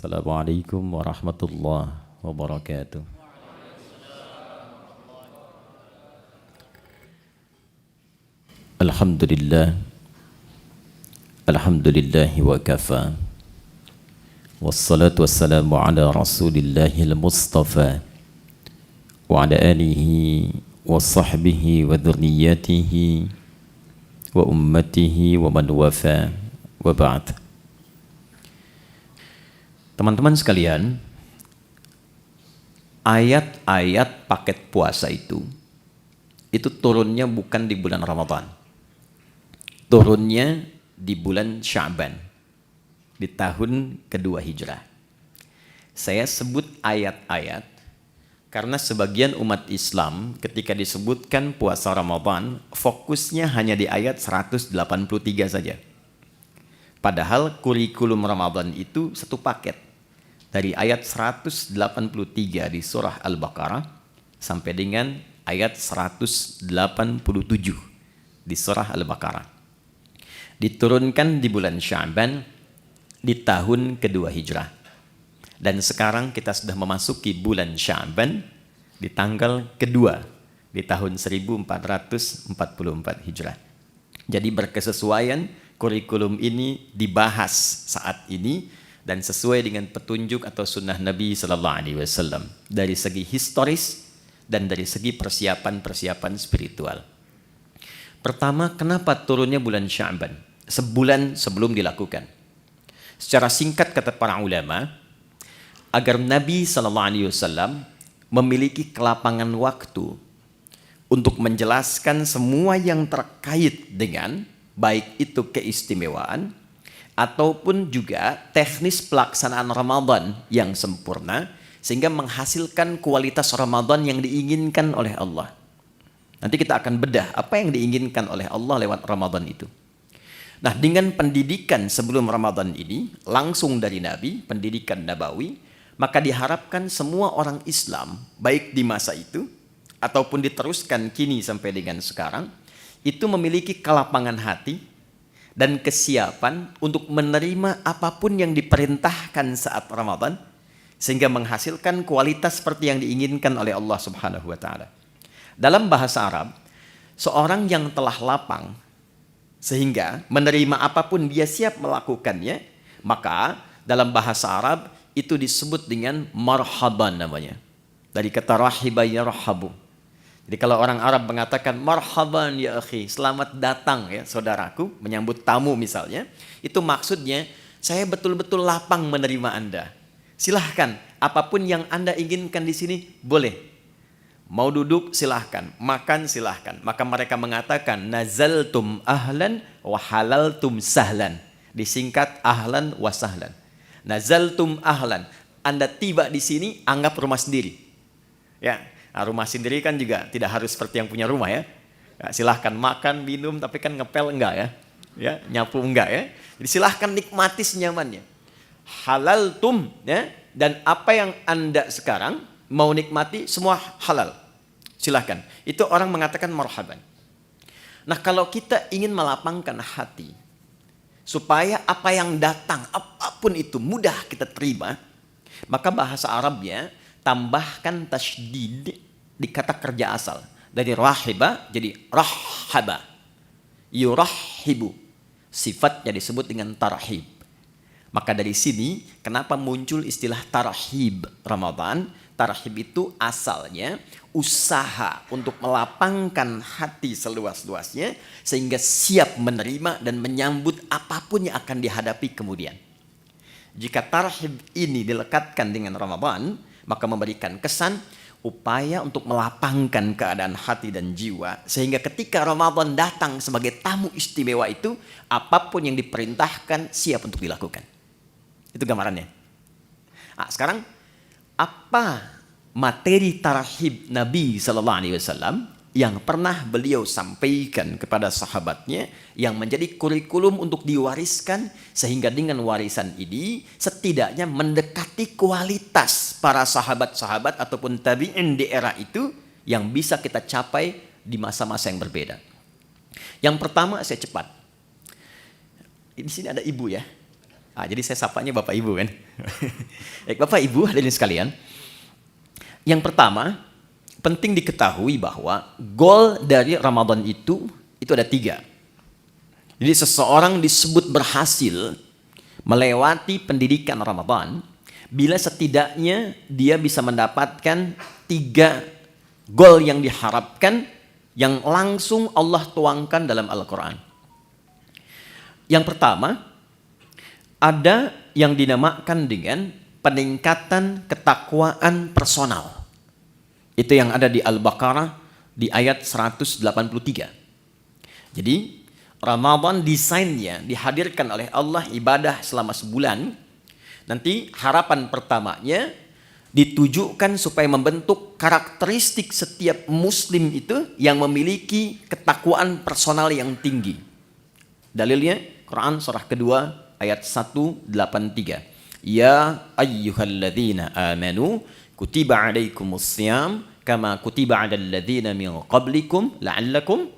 Assalamualaikum warahmatullahi wabarakatuh. Alhamdulillah. Alhamdulillahi wa kafa. Wassalatu wassalamu ala rasulillahil mustafa wa ala alihi wa sahbihi wa dhurriyyatihi wa ummatihi wa man wafa wa ba'd. Teman-teman sekalian, ayat-ayat paket puasa itu turunnya bukan di bulan Ramadan. Turunnya di bulan Sya'ban, di tahun kedua Hijrah. Saya sebut ayat-ayat karena sebagian umat Islam ketika disebutkan puasa Ramadan, fokusnya hanya di ayat 183 saja. Padahal kurikulum Ramadan itu satu paket. Dari ayat 183 di surah Al-Baqarah sampai dengan ayat 187 di surah Al-Baqarah. Diturunkan di bulan Sya'ban di tahun kedua Hijrah. Dan sekarang kita sudah memasuki bulan Sya'ban di tanggal kedua di tahun 1444 Hijrah. Jadi berkesesuaian kurikulum ini dibahas saat ini dan sesuai dengan petunjuk atau sunnah Nabi Sallallahu Alaihi Wasallam dari segi historis dan dari segi persiapan spiritual. Pertama, kenapa turunnya bulan Sya'ban? Sebulan sebelum dilakukan. Secara singkat kata para ulama, agar Nabi Sallallahu Alaihi Wasallam memiliki kelapangan waktu untuk menjelaskan semua yang terkait dengan baik itu keistimewaan ataupun juga teknis pelaksanaan Ramadan yang sempurna sehingga menghasilkan kualitas Ramadan yang diinginkan oleh Allah. Nanti kita akan bedah apa yang diinginkan oleh Allah lewat Ramadan itu. Nah, dengan pendidikan sebelum Ramadan ini langsung dari Nabi, pendidikan Nabawi, maka diharapkan semua orang Islam baik di masa itu ataupun diteruskan kini sampai dengan sekarang itu memiliki kelapangan hati dan kesiapan untuk menerima apapun yang diperintahkan saat Ramadan sehingga menghasilkan kualitas seperti yang diinginkan oleh Allah Subhanahu wa taala. Dalam bahasa Arab, seorang yang telah lapang sehingga menerima apapun dia siap melakukannya, maka dalam bahasa Arab itu disebut dengan marhaban namanya. Dari kata rahiba yarhabu. Jadi kalau orang Arab mengatakan marhaban ya akhi, selamat datang ya saudaraku, menyambut tamu misalnya, itu maksudnya saya betul-betul lapang menerima Anda. Silahkan, apapun yang Anda inginkan di sini boleh. Mau duduk silahkan, makan silahkan. Maka mereka mengatakan nazaltum ahlan wa halaltum sahlan. Disingkat ahlan wa sahlan. Nazaltum ahlan, Anda tiba di sini anggap rumah sendiri. Ya. Nah, rumah sendiri kan juga tidak harus seperti yang punya rumah ya. Ya, silahkan makan, minum, tapi kan ngepel enggak ya. Ya, nyapu enggak ya. Jadi silahkan nikmati senyamannya. Halal tum ya, dan apa yang Anda sekarang mau nikmati semua halal. Silahkan. Itu orang mengatakan marhaban. Nah, kalau kita ingin melapangkan hati supaya apa yang datang apapun itu mudah kita terima, maka bahasa Arabnya tambahkan tasydid di kata kerja asal. Dari rahiba jadi rahhaba. Yurahhibu. Sifatnya disebut dengan tarhib. Maka dari sini kenapa muncul istilah tarhib Ramadan? Tarhib itu asalnya usaha untuk melapangkan hati seluas-luasnya sehingga siap menerima dan menyambut apapun yang akan dihadapi kemudian. Jika tarhib ini dilekatkan dengan Ramadan, maka memberikan kesan upaya untuk melapangkan keadaan hati dan jiwa sehingga ketika Ramadan datang sebagai tamu istimewa itu apapun yang diperintahkan siap untuk dilakukan. Itu gambarannya. Nah, sekarang apa materi tarhib Nabi Sallallahu Alaihi Wasallam yang pernah beliau sampaikan kepada sahabatnya yang menjadi kurikulum untuk diwariskan sehingga dengan warisan ini setidaknya mendekati kualitas para sahabat-sahabat ataupun tabi'in di era itu yang bisa kita capai di masa-masa yang berbeda. Yang pertama, saya cepat. Di sini ada ibu ya. Jadi saya sapanya Bapak Ibu kan. Bapak Ibu hadirin sekalian. Yang pertama, penting diketahui bahwa goal dari Ramadan itu ada 3. Jadi seseorang disebut berhasil melewati pendidikan Ramadan bila setidaknya dia bisa mendapatkan 3 goal yang diharapkan yang langsung Allah tuangkan dalam Al-Quran. Yang pertama, ada yang dinamakan dengan peningkatan ketakwaan personal. Itu yang ada di Al-Baqarah di ayat 183. Jadi Ramadan desainnya dihadirkan oleh Allah ibadah selama sebulan. Nanti harapan pertamanya ditujukan supaya membentuk karakteristik setiap muslim itu yang memiliki ketakwaan personal yang tinggi. Dalilnya Quran surah kedua ayat 183. Ya ayyuhalladzina amanu kutiba alaikumussyam kama kutiba alal ladzina min qablikum la'allakum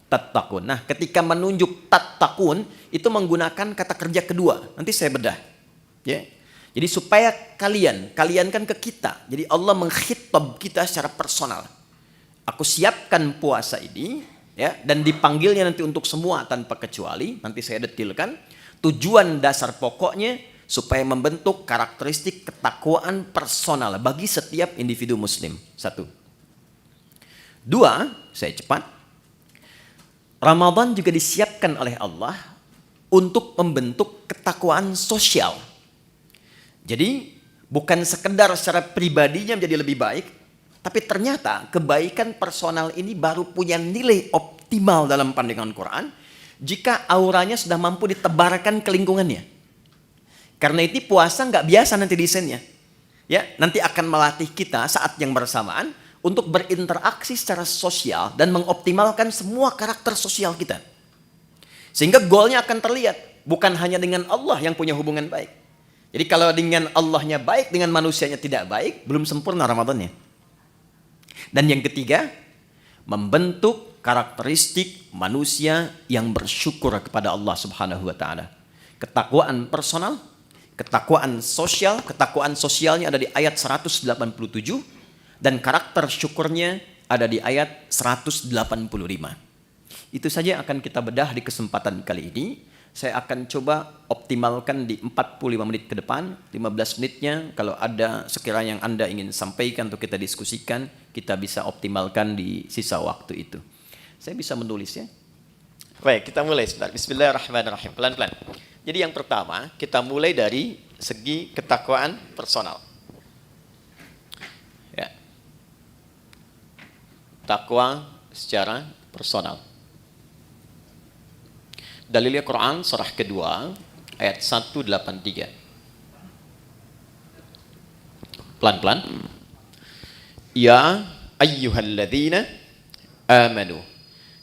tattaqun. Nah, ketika menunjuk tattaqun itu menggunakan kata kerja kedua. Nanti saya bedah. Ya. Jadi supaya kalian kan ke kita. Jadi Allah mengkhitab kita secara personal. Aku siapkan puasa ini ya, dan dipanggilnya nanti untuk semua tanpa kecuali. Nanti saya detilkan. Tujuan dasar pokoknya supaya membentuk karakteristik ketakwaan personal bagi setiap individu muslim. 1. 2, saya cepat. Ramadan juga disiapkan oleh Allah untuk membentuk ketakwaan sosial. Jadi bukan sekedar secara pribadinya menjadi lebih baik, tapi ternyata kebaikan personal ini baru punya nilai optimal dalam pandangan Quran jika auranya sudah mampu ditebarkan ke lingkungannya. Karena itu puasa nggak biasa nanti desainnya. Ya, nanti akan melatih kita saat yang bersamaan untuk berinteraksi secara sosial dan mengoptimalkan semua karakter sosial kita. Sehingga goalnya akan terlihat bukan hanya dengan Allah yang punya hubungan baik. Jadi kalau dengan Allahnya baik, dengan manusianya tidak baik, belum sempurna Ramadannya. Dan yang ketiga, membentuk karakteristik manusia yang bersyukur kepada Allah Subhanahu wa taala. Ketakwaan personal, ketakwaan sosialnya ada di ayat 187 dan karakter syukurnya ada di ayat 185. Itu saja yang akan kita bedah di kesempatan kali ini. Saya akan coba optimalkan di 45 menit ke depan, 15 menitnya kalau ada sekiranya yang Anda ingin sampaikan atau kita diskusikan, kita bisa optimalkan di sisa waktu itu. Saya bisa menulis ya. Baik, kita mulai sebentar. Bismillahirrahmanirrahim. Pelan-pelan. Jadi yang pertama, kita mulai dari segi ketakwaan personal. Ya. Takwa secara personal. Dalilnya Quran surah kedua ayat 183. Pelan-pelan. Ya ayyuhalladzina amanu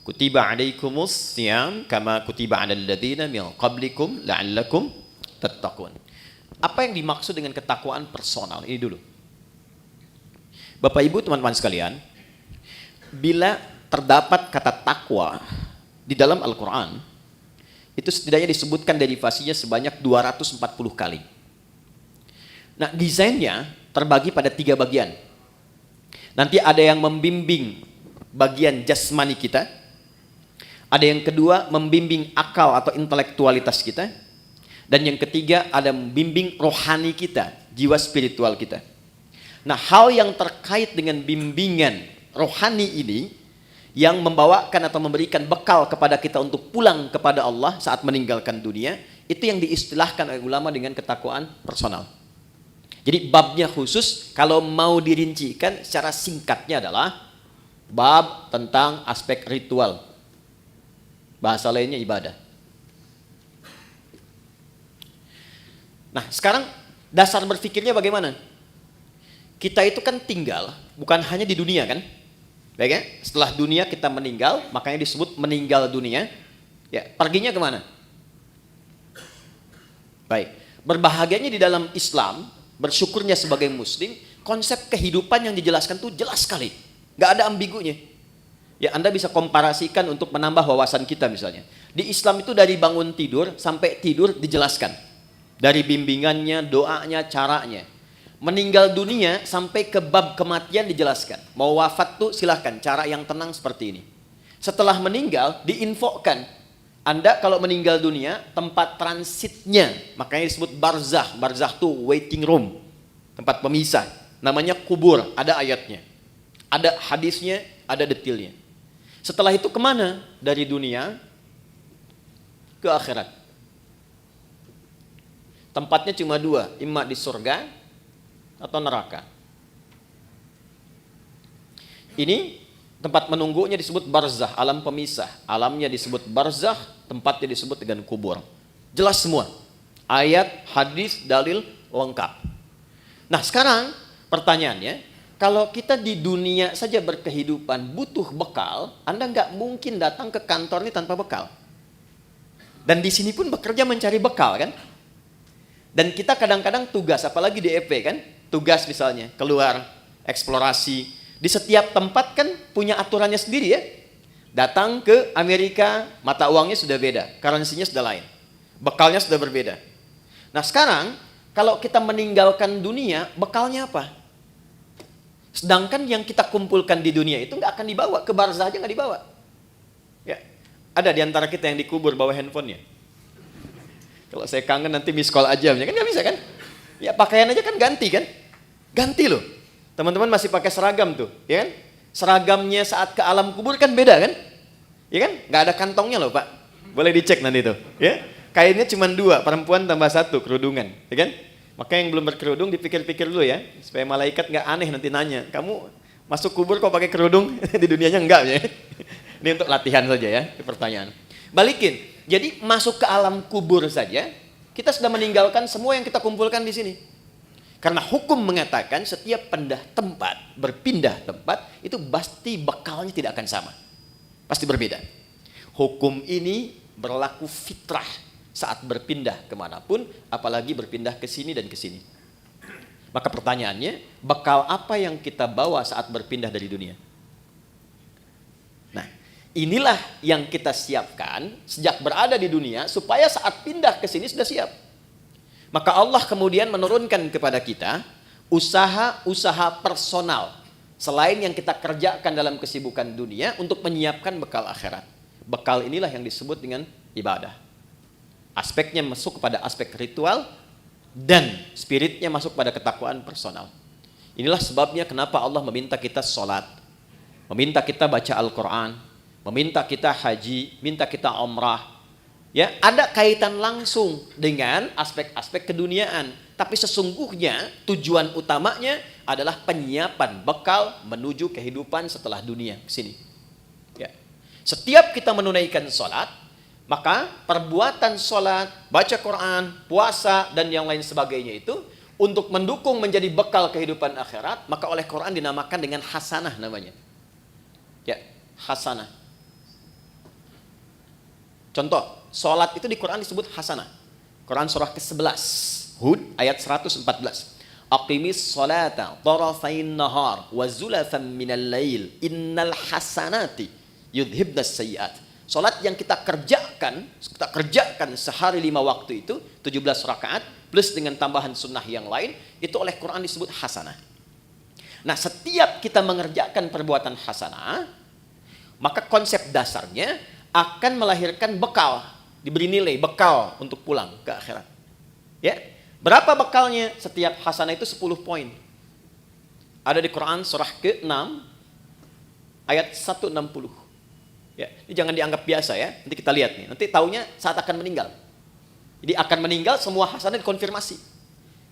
kutiba alaikumus syiyam kama kutiba alal ladzina min qablikum la'allakum tattaqun. Apa yang dimaksud dengan ketakwaan personal? Ini dulu. Bapak Ibu, teman-teman sekalian, bila terdapat kata takwa di dalam Al-Qur'an, itu setidaknya disebutkan derivasinya sebanyak 240 kali. Nah, desainnya terbagi pada 3 bagian. Nanti ada yang membimbing bagian jasmani kita, ada yang kedua membimbing akal atau intelektualitas kita, dan yang ketiga ada membimbing rohani kita, jiwa spiritual kita. Nah, hal yang terkait dengan bimbingan rohani ini yang membawakan atau memberikan bekal kepada kita untuk pulang kepada Allah saat meninggalkan dunia, itu yang diistilahkan oleh ulama dengan ketakwaan personal. Jadi babnya khusus, kalau mau dirincikan secara singkatnya adalah bab tentang aspek ritual. Bahasa lainnya ibadah. Nah, sekarang dasar berpikirnya bagaimana? Kita itu kan tinggal, bukan hanya di dunia kan? Baik ya? Setelah dunia kita meninggal, makanya disebut meninggal dunia. Ya, perginya kemana? Baik. Berbahagianya di dalam Islam, bersyukurnya sebagai muslim, konsep kehidupan yang dijelaskan tuh jelas sekali. Gak ada ambigunya. Ya, Anda bisa komparasikan untuk menambah wawasan kita misalnya. Di Islam itu dari bangun tidur sampai tidur dijelaskan. Dari bimbingannya, doanya, caranya. Meninggal dunia sampai ke bab kematian dijelaskan. Mau wafat tuh silahkan, cara yang tenang seperti ini. Setelah meninggal diinfokan, Anda kalau meninggal dunia tempat transitnya, makanya disebut barzah. Barzah tuh waiting room, tempat pemisah. Namanya kubur, ada ayatnya, ada hadisnya, ada detailnya. Setelah itu kemana? Dari dunia ke akhirat. Tempatnya cuma dua, imma di surga atau neraka. Ini tempat menunggunya disebut barzah, alam pemisah. Alamnya disebut barzah, tempatnya disebut dengan kubur. Jelas semua. Ayat, hadis, dalil, lengkap. Nah sekarang pertanyaannya, kalau kita di dunia saja berkehidupan butuh bekal, Anda nggak mungkin datang ke kantor ini tanpa bekal. Dan di sini pun bekerja mencari bekal kan? Dan kita kadang-kadang tugas, apalagi di EP kan? Tugas misalnya, keluar, eksplorasi. Di setiap tempat kan punya aturannya sendiri ya. Datang ke Amerika, mata uangnya sudah beda, currency-nya sudah lain. Bekalnya sudah berbeda. Nah sekarang, kalau kita meninggalkan dunia, bekalnya apa? Sedangkan yang kita kumpulkan di dunia itu nggak akan dibawa, ke barzah aja nggak dibawa. Ya, ada di antara kita yang dikubur bawa handphonenya. Kalau saya kangen nanti miss call aja, kan nggak bisa kan? Ya pakaian aja kan ganti kan? Ganti loh. Teman-teman masih pakai seragam tuh, ya kan? Seragamnya saat ke alam kubur kan beda kan? Ya kan? Nggak ada kantongnya loh Pak. Boleh dicek nanti tuh, ya? Kainnya cuma 2, perempuan tambah 1 kerudungan, ya kan? Maka yang belum berkerudung dipikir-pikir dulu ya, supaya malaikat nggak aneh nanti nanya, kamu masuk kubur kok pakai kerudung? Di dunianya enggak ya. Ini untuk latihan saja ya, pertanyaan. Balikin. Jadi masuk ke alam kubur saja, kita sudah meninggalkan semua yang kita kumpulkan di sini. Karena hukum mengatakan setiap berpindah tempat, itu pasti bekalnya tidak akan sama. Pasti berbeda. Hukum ini berlaku fitrah saat berpindah kemanapun, apalagi berpindah ke sini dan ke sini. Maka pertanyaannya, bekal apa yang kita bawa saat berpindah dari dunia? Nah, inilah yang kita siapkan sejak berada di dunia, supaya saat pindah ke sini sudah siap. Maka Allah kemudian menurunkan kepada kita usaha-usaha personal selain yang kita kerjakan dalam kesibukan dunia untuk menyiapkan bekal akhirat. Bekal inilah yang disebut dengan ibadah. Aspeknya masuk kepada aspek ritual dan spiritnya masuk pada ketakwaan personal. Inilah sebabnya kenapa Allah meminta kita sholat, meminta kita baca Al-Quran, meminta kita haji, minta kita umrah. Ya, ada kaitan langsung dengan aspek-aspek keduniaan. Tapi sesungguhnya tujuan utamanya adalah penyiapan bekal menuju kehidupan setelah dunia sini. Ya. Setiap kita menunaikan sholat, maka perbuatan sholat, baca Quran, puasa, dan yang lain sebagainya itu untuk mendukung menjadi bekal kehidupan akhirat, maka oleh Quran dinamakan dengan hasanah namanya. Ya, hasanah. Contoh, sholat itu di Quran disebut hasanah. Quran surah ke-11, Hud ayat 114. Aqimis sholata tarafain nahar wa zulafan minal lail innal hasanati yudhibnas sayyiat. Sholat yang kita kerjakan sehari 5 waktu itu 17 rakaat plus dengan tambahan sunnah yang lain, itu oleh Quran disebut hasanah. Nah, setiap kita mengerjakan perbuatan hasanah, maka konsep dasarnya akan melahirkan bekal, diberi nilai bekal untuk pulang ke akhirat. Ya, berapa bekalnya? Setiap hasanah itu 10 poin. Ada di Quran surah ke-6 ayat 160. Ya, ini jangan dianggap biasa ya. Nanti kita lihat nih. Nanti taunya saat akan meninggal. Jadi akan meninggal semua hasanah dikonfirmasi.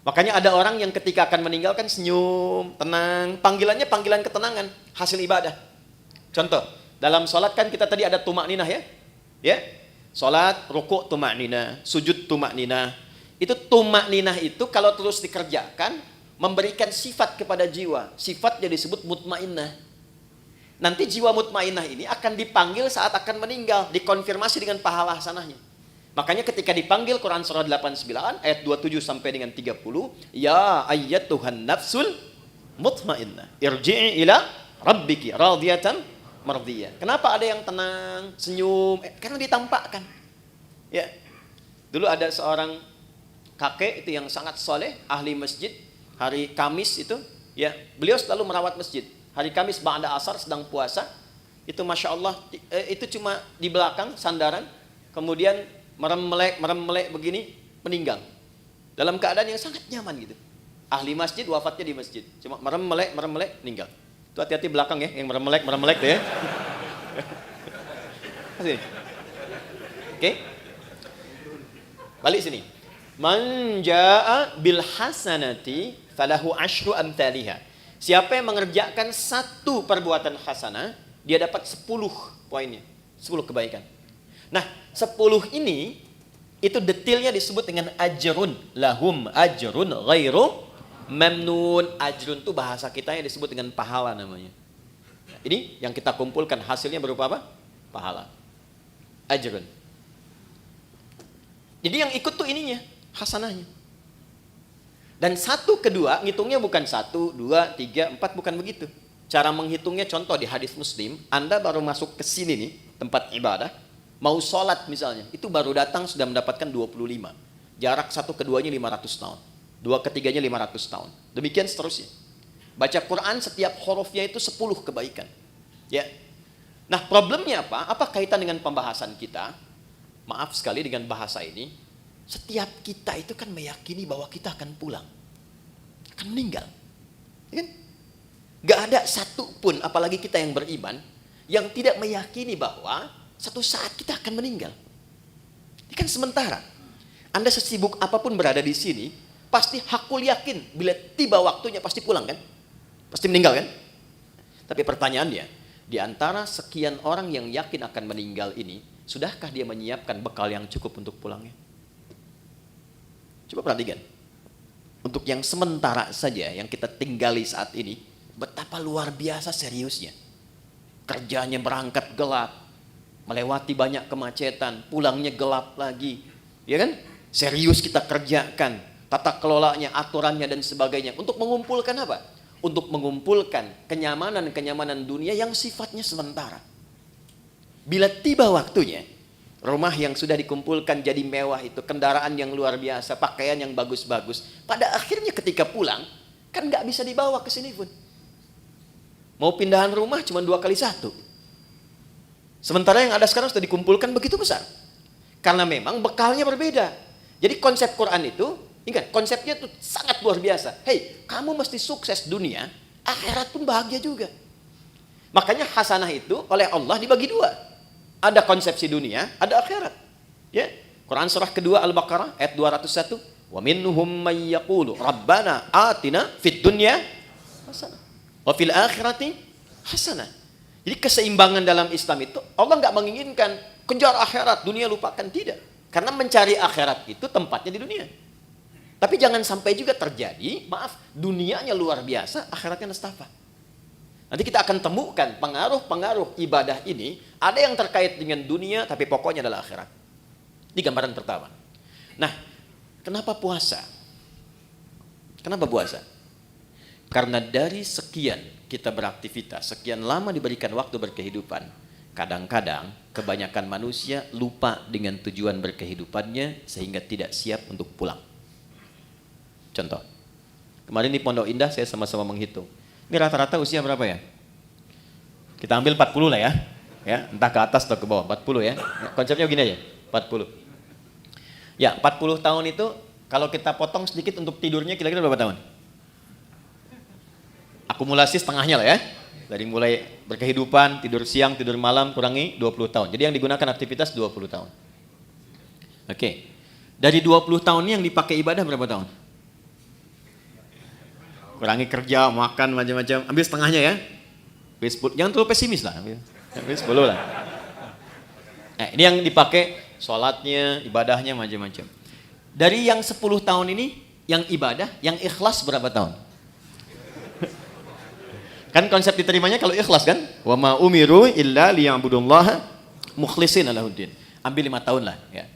Makanya ada orang yang ketika akan meninggal kan senyum, tenang, panggilannya panggilan ketenangan, hasil ibadah. Contoh, dalam sholat kan kita tadi ada tumak ninah ya. Ya. Sholat, rukuk tumak ninah, sujud tumak ninah. Itu tumak ninah itu kalau terus dikerjakan memberikan sifat kepada jiwa. Sifatnya disebut mutmainnah. Nanti jiwa mutmainnah ini akan dipanggil saat akan meninggal, dikonfirmasi dengan pahala hasanahnya. Makanya ketika dipanggil Quran surah 89 ayat 27 sampai dengan 30, ya ayyatuhan nafsul mutmainnah, irji'i ila rabbiki radiyatan mardiyah. Kenapa ada yang tenang, senyum? Karena ditampakkan. Ya. Dulu ada seorang kakek itu yang sangat soleh, ahli masjid. Hari Kamis itu, ya beliau selalu merawat masjid. Hari Kamis ba'da asar sedang puasa, itu Masya Allah, itu cuma di belakang sandaran, kemudian merem-melek begini, meninggal. Dalam keadaan yang sangat nyaman gitu. Ahli masjid, wafatnya di masjid. Cuma merem-melek, meninggal. Itu hati-hati belakang ya, yang merem-melek tuh ya. Oke. Balik sini. Man jaa bil hasanati falahu asyru amthaliha. Siapa yang mengerjakan satu perbuatan hasanah, dia dapat 10 poinnya, 10 kebaikan. Nah, 10 ini itu detailnya disebut dengan ajrun, lahum ajrun ghairu mamnun. Ajrun itu bahasa kita yang disebut dengan pahala namanya. Nah, ini yang kita kumpulkan hasilnya berupa apa? Pahala. Ajrun. Jadi yang ikut tuh ininya, hasanahnya. Dan 1, 2, ngitungnya bukan 1, 2, 3, 4, bukan begitu. Cara menghitungnya contoh di hadis Muslim, Anda baru masuk ke sini nih, tempat ibadah, mau sholat misalnya, itu baru datang sudah mendapatkan 25. Jarak 1 ke 2-nya 500 tahun. 2 ke 3-nya 500 tahun. Demikian seterusnya. Baca Quran setiap hurufnya itu 10 kebaikan. Ya. Nah, problemnya apa? Apa kaitan dengan pembahasan kita? Maaf sekali dengan bahasa ini. Setiap kita itu kan meyakini bahwa kita akan pulang. Akan meninggal. Ya kan? Gak ada satu pun, apalagi kita yang beriman, yang tidak meyakini bahwa satu saat kita akan meninggal. Ini kan sementara. Anda sesibuk apapun berada di sini, pasti hakul yakin bila tiba waktunya pasti pulang kan? Pasti meninggal kan? Tapi pertanyaannya, di antara sekian orang yang yakin akan meninggal ini, sudahkah dia menyiapkan bekal yang cukup untuk pulangnya? Coba perhatikan. Untuk yang sementara saja, yang kita tinggali saat ini, betapa luar biasa seriusnya. Kerjanya berangkat gelap, melewati banyak kemacetan, pulangnya gelap lagi. Ya kan? Serius kita kerjakan, tata kelolanya, aturannya dan sebagainya. Untuk mengumpulkan apa? Untuk mengumpulkan kenyamanan-kenyamanan dunia yang sifatnya sementara. Bila tiba waktunya, rumah yang sudah dikumpulkan jadi mewah itu, kendaraan yang luar biasa, pakaian yang bagus-bagus, pada akhirnya ketika pulang, kan nggak bisa dibawa ke sini pun. Mau pindahan rumah cuma 2 kali 1. Sementara yang ada sekarang sudah dikumpulkan begitu besar. Karena memang bekalnya berbeda. Jadi konsep Quran itu, ingat, konsepnya itu sangat luar biasa. Hei, kamu mesti sukses dunia, akhirat pun bahagia juga. Makanya hasanah itu oleh Allah dibagi 2. Ada konsepsi dunia, ada akhirat. Ya. Quran surah kedua Al-Baqarah ayat 201. Wa minhum may yaqulu rabbana atina fid dunya hasanah wa fil akhirati hasanah. Jadi keseimbangan dalam Islam itu Allah enggak menginginkan kejar akhirat, dunia lupakan, tidak. Karena mencari akhirat itu tempatnya di dunia. Tapi jangan sampai juga terjadi, maaf, dunianya luar biasa, akhiratnya nestapa. Nanti kita akan temukan pengaruh-pengaruh ibadah ini, ada yang terkait dengan dunia, tapi pokoknya adalah akhirat. Ini gambaran pertama. Nah, kenapa puasa? Kenapa puasa? Karena dari sekian kita beraktivitas, sekian lama diberikan waktu berkehidupan, kadang-kadang kebanyakan manusia lupa dengan tujuan berkehidupannya, sehingga tidak siap untuk pulang. Contoh, kemarin di Pondok Indah saya sama-sama menghitung. Ini rata-rata usia berapa ya? Kita ambil 40 lah ya. Ya, entah ke atas atau ke bawah, 40 ya. Konsepnya begini aja, 40. Ya, 40 tahun itu kalau kita potong sedikit untuk tidurnya kira-kira berapa tahun? Akumulasi setengahnya lah ya. Dari mulai berkehidupan, tidur siang, tidur malam, kurangi 20 tahun. Jadi yang digunakan aktivitas 20 tahun. Oke. Dari 20 tahun ini yang dipakai ibadah berapa tahun? Kurangi kerja, makan, macam-macam. Ambil setengahnya ya. Jangan terlalu pesimis lah. Ambil 10 lah. Nah, ini yang dipakai sholatnya, ibadahnya, macam-macam. Dari yang 10 tahun ini, yang ibadah, yang ikhlas berapa tahun? Kan konsep diterimanya kalau ikhlas kan? Wa ma umiru illa liya'budullaha mukhlishina lahuddin. Ambil 5 tahun lah ya.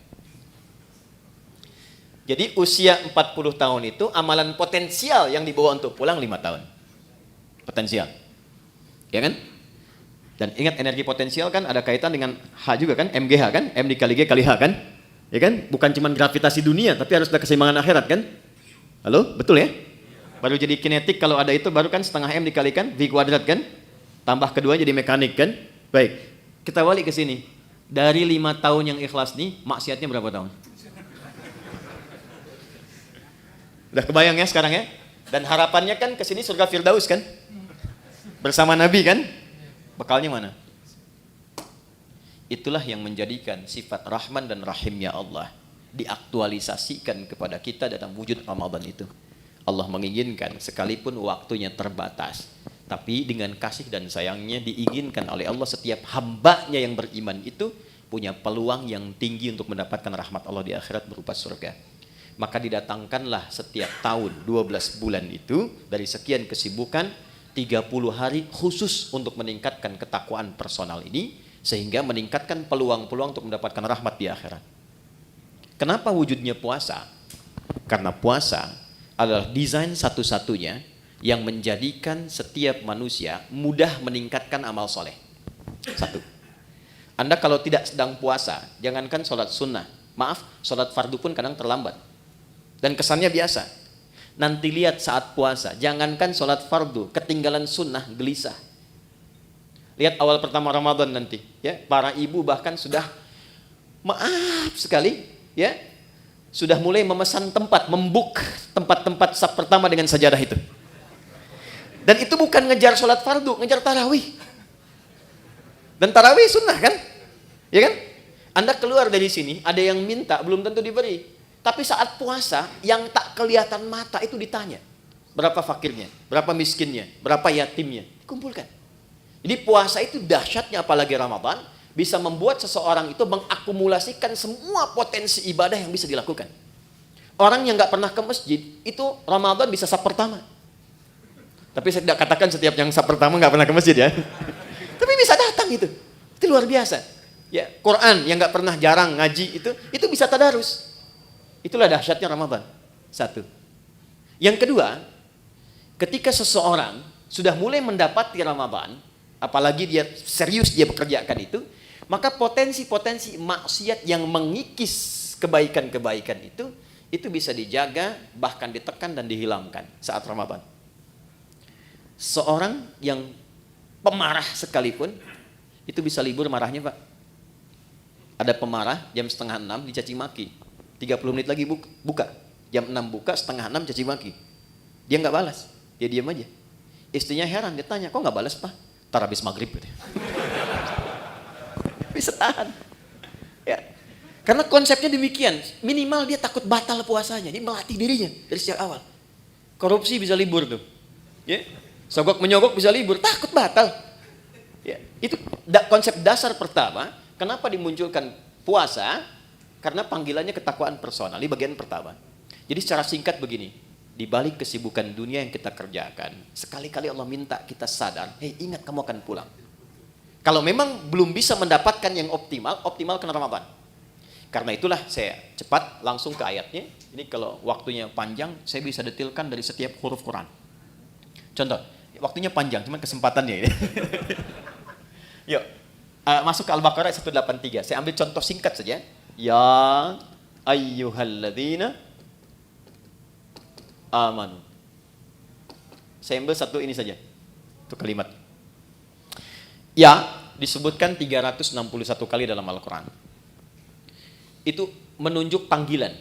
Jadi usia 40 tahun itu amalan potensial yang dibawa untuk pulang 5 tahun. Potensial. Ya kan? Dan ingat energi potensial kan ada kaitan dengan H juga kan? MGH kan? M dikali G kali H kan? Ya kan? Bukan cuma gravitasi dunia, tapi harus ada keseimbangan akhirat kan? Halo? Betul ya? Baru jadi kinetik kalau ada itu baru kan setengah M dikalikan V kuadrat kan? Tambah kedua jadi mekanik kan? Baik, kita balik ke sini. Dari 5 tahun yang ikhlas nih, maksiatnya berapa tahun? Udah kebayang ya sekarang ya? Dan harapannya kan ke sini surga Firdaus kan? Bersama Nabi kan? Bekalnya mana? Itulah yang menjadikan sifat Rahman dan Rahimnya Allah diaktualisasikan kepada kita dalam wujud Ramadan itu. Allah menginginkan sekalipun waktunya terbatas, tapi dengan kasih dan sayangnya diinginkan oleh Allah setiap hambanya yang beriman itu punya peluang yang tinggi untuk mendapatkan rahmat Allah di akhirat berupa surga. Maka didatangkanlah setiap tahun 12 bulan itu dari sekian kesibukan 30 hari khusus untuk meningkatkan ketakwaan personal ini sehingga meningkatkan peluang-peluang untuk mendapatkan rahmat di akhirat. Kenapa wujudnya puasa? Karena puasa adalah desain satu-satunya yang menjadikan setiap manusia mudah meningkatkan amal soleh. Satu, Anda kalau tidak sedang puasa, jangankan sholat sunnah, maaf, sholat fardu pun kadang terlambat. Dan kesannya biasa. Nanti lihat saat puasa, jangankan sholat fardu, ketinggalan sunnah, gelisah. Lihat awal pertama Ramadan nanti, ya, para ibu bahkan sudah maaf sekali, ya, sudah mulai memesan tempat, membuk tempat-tempat saf pertama dengan sajadah itu. Dan itu bukan ngejar sholat fardu, ngejar tarawih. Dan tarawih sunnah kan, ya kan? Anda keluar dari sini, ada yang minta, belum tentu diberi. Tapi saat puasa, yang tak kelihatan mata itu ditanya, berapa fakirnya, berapa miskinnya, berapa yatimnya, dikumpulkan. Jadi puasa itu dahsyatnya apalagi Ramadan bisa membuat seseorang itu mengakumulasikan semua potensi ibadah yang bisa dilakukan. Orang yang nggak pernah ke masjid itu Ramadan bisa saf pertama. Tapi saya tidak katakan setiap yang saf pertama nggak pernah ke masjid ya. Tapi bisa datang itu luar biasa. Ya, Quran yang nggak pernah jarang ngaji itu bisa tadarus. Itulah dahsyatnya Ramadan. Satu. Yang kedua, ketika seseorang sudah mulai mendapati Ramadan, apalagi dia serius dia bekerjakan maka potensi-potensi maksiat yang mengikis kebaikan-kebaikan itu bisa dijaga, bahkan ditekan dan dihilangkan saat Ramadan. Seorang yang pemarah sekalipun itu bisa libur marahnya, Pak. Ada pemarah jam 5:30 dicaci maki, 30 menit lagi buka, jam 6 buka, 5:30 caci maki. Dia nggak balas, dia diam aja. Istrinya heran, dia tanya, kok nggak balas, Pak? Ntar habis maghrib gitu. Bisa tahan. Ya. Karena konsepnya demikian, minimal dia takut batal puasanya, dia melatih dirinya dari sejak awal. Korupsi bisa libur tuh. Ya. Sogok menyogok bisa libur, takut batal. Ya. Itu konsep dasar pertama, kenapa dimunculkan puasa? Karena panggilannya ketakwaan personal, di bagian pertama. Jadi secara singkat begini, di balik kesibukan dunia yang kita kerjakan, sekali-kali Allah minta kita sadar, hei ingat kamu akan pulang. Kalau memang belum bisa mendapatkan yang optimalkan Ramadan. Karena itulah saya cepat langsung ke ayatnya. Ini kalau waktunya panjang, saya bisa detilkan dari setiap huruf Quran. Contoh, waktunya panjang, cuma kesempatannya. Yuk, masuk ke Al-Baqarah 183. Saya ambil contoh singkat saja. Ya ayyuhalladzina amanu. Saya ambil satu ini saja. Itu kalimat. Ya disebutkan 361 kali dalam Al-Quran. Itu menunjuk panggilan.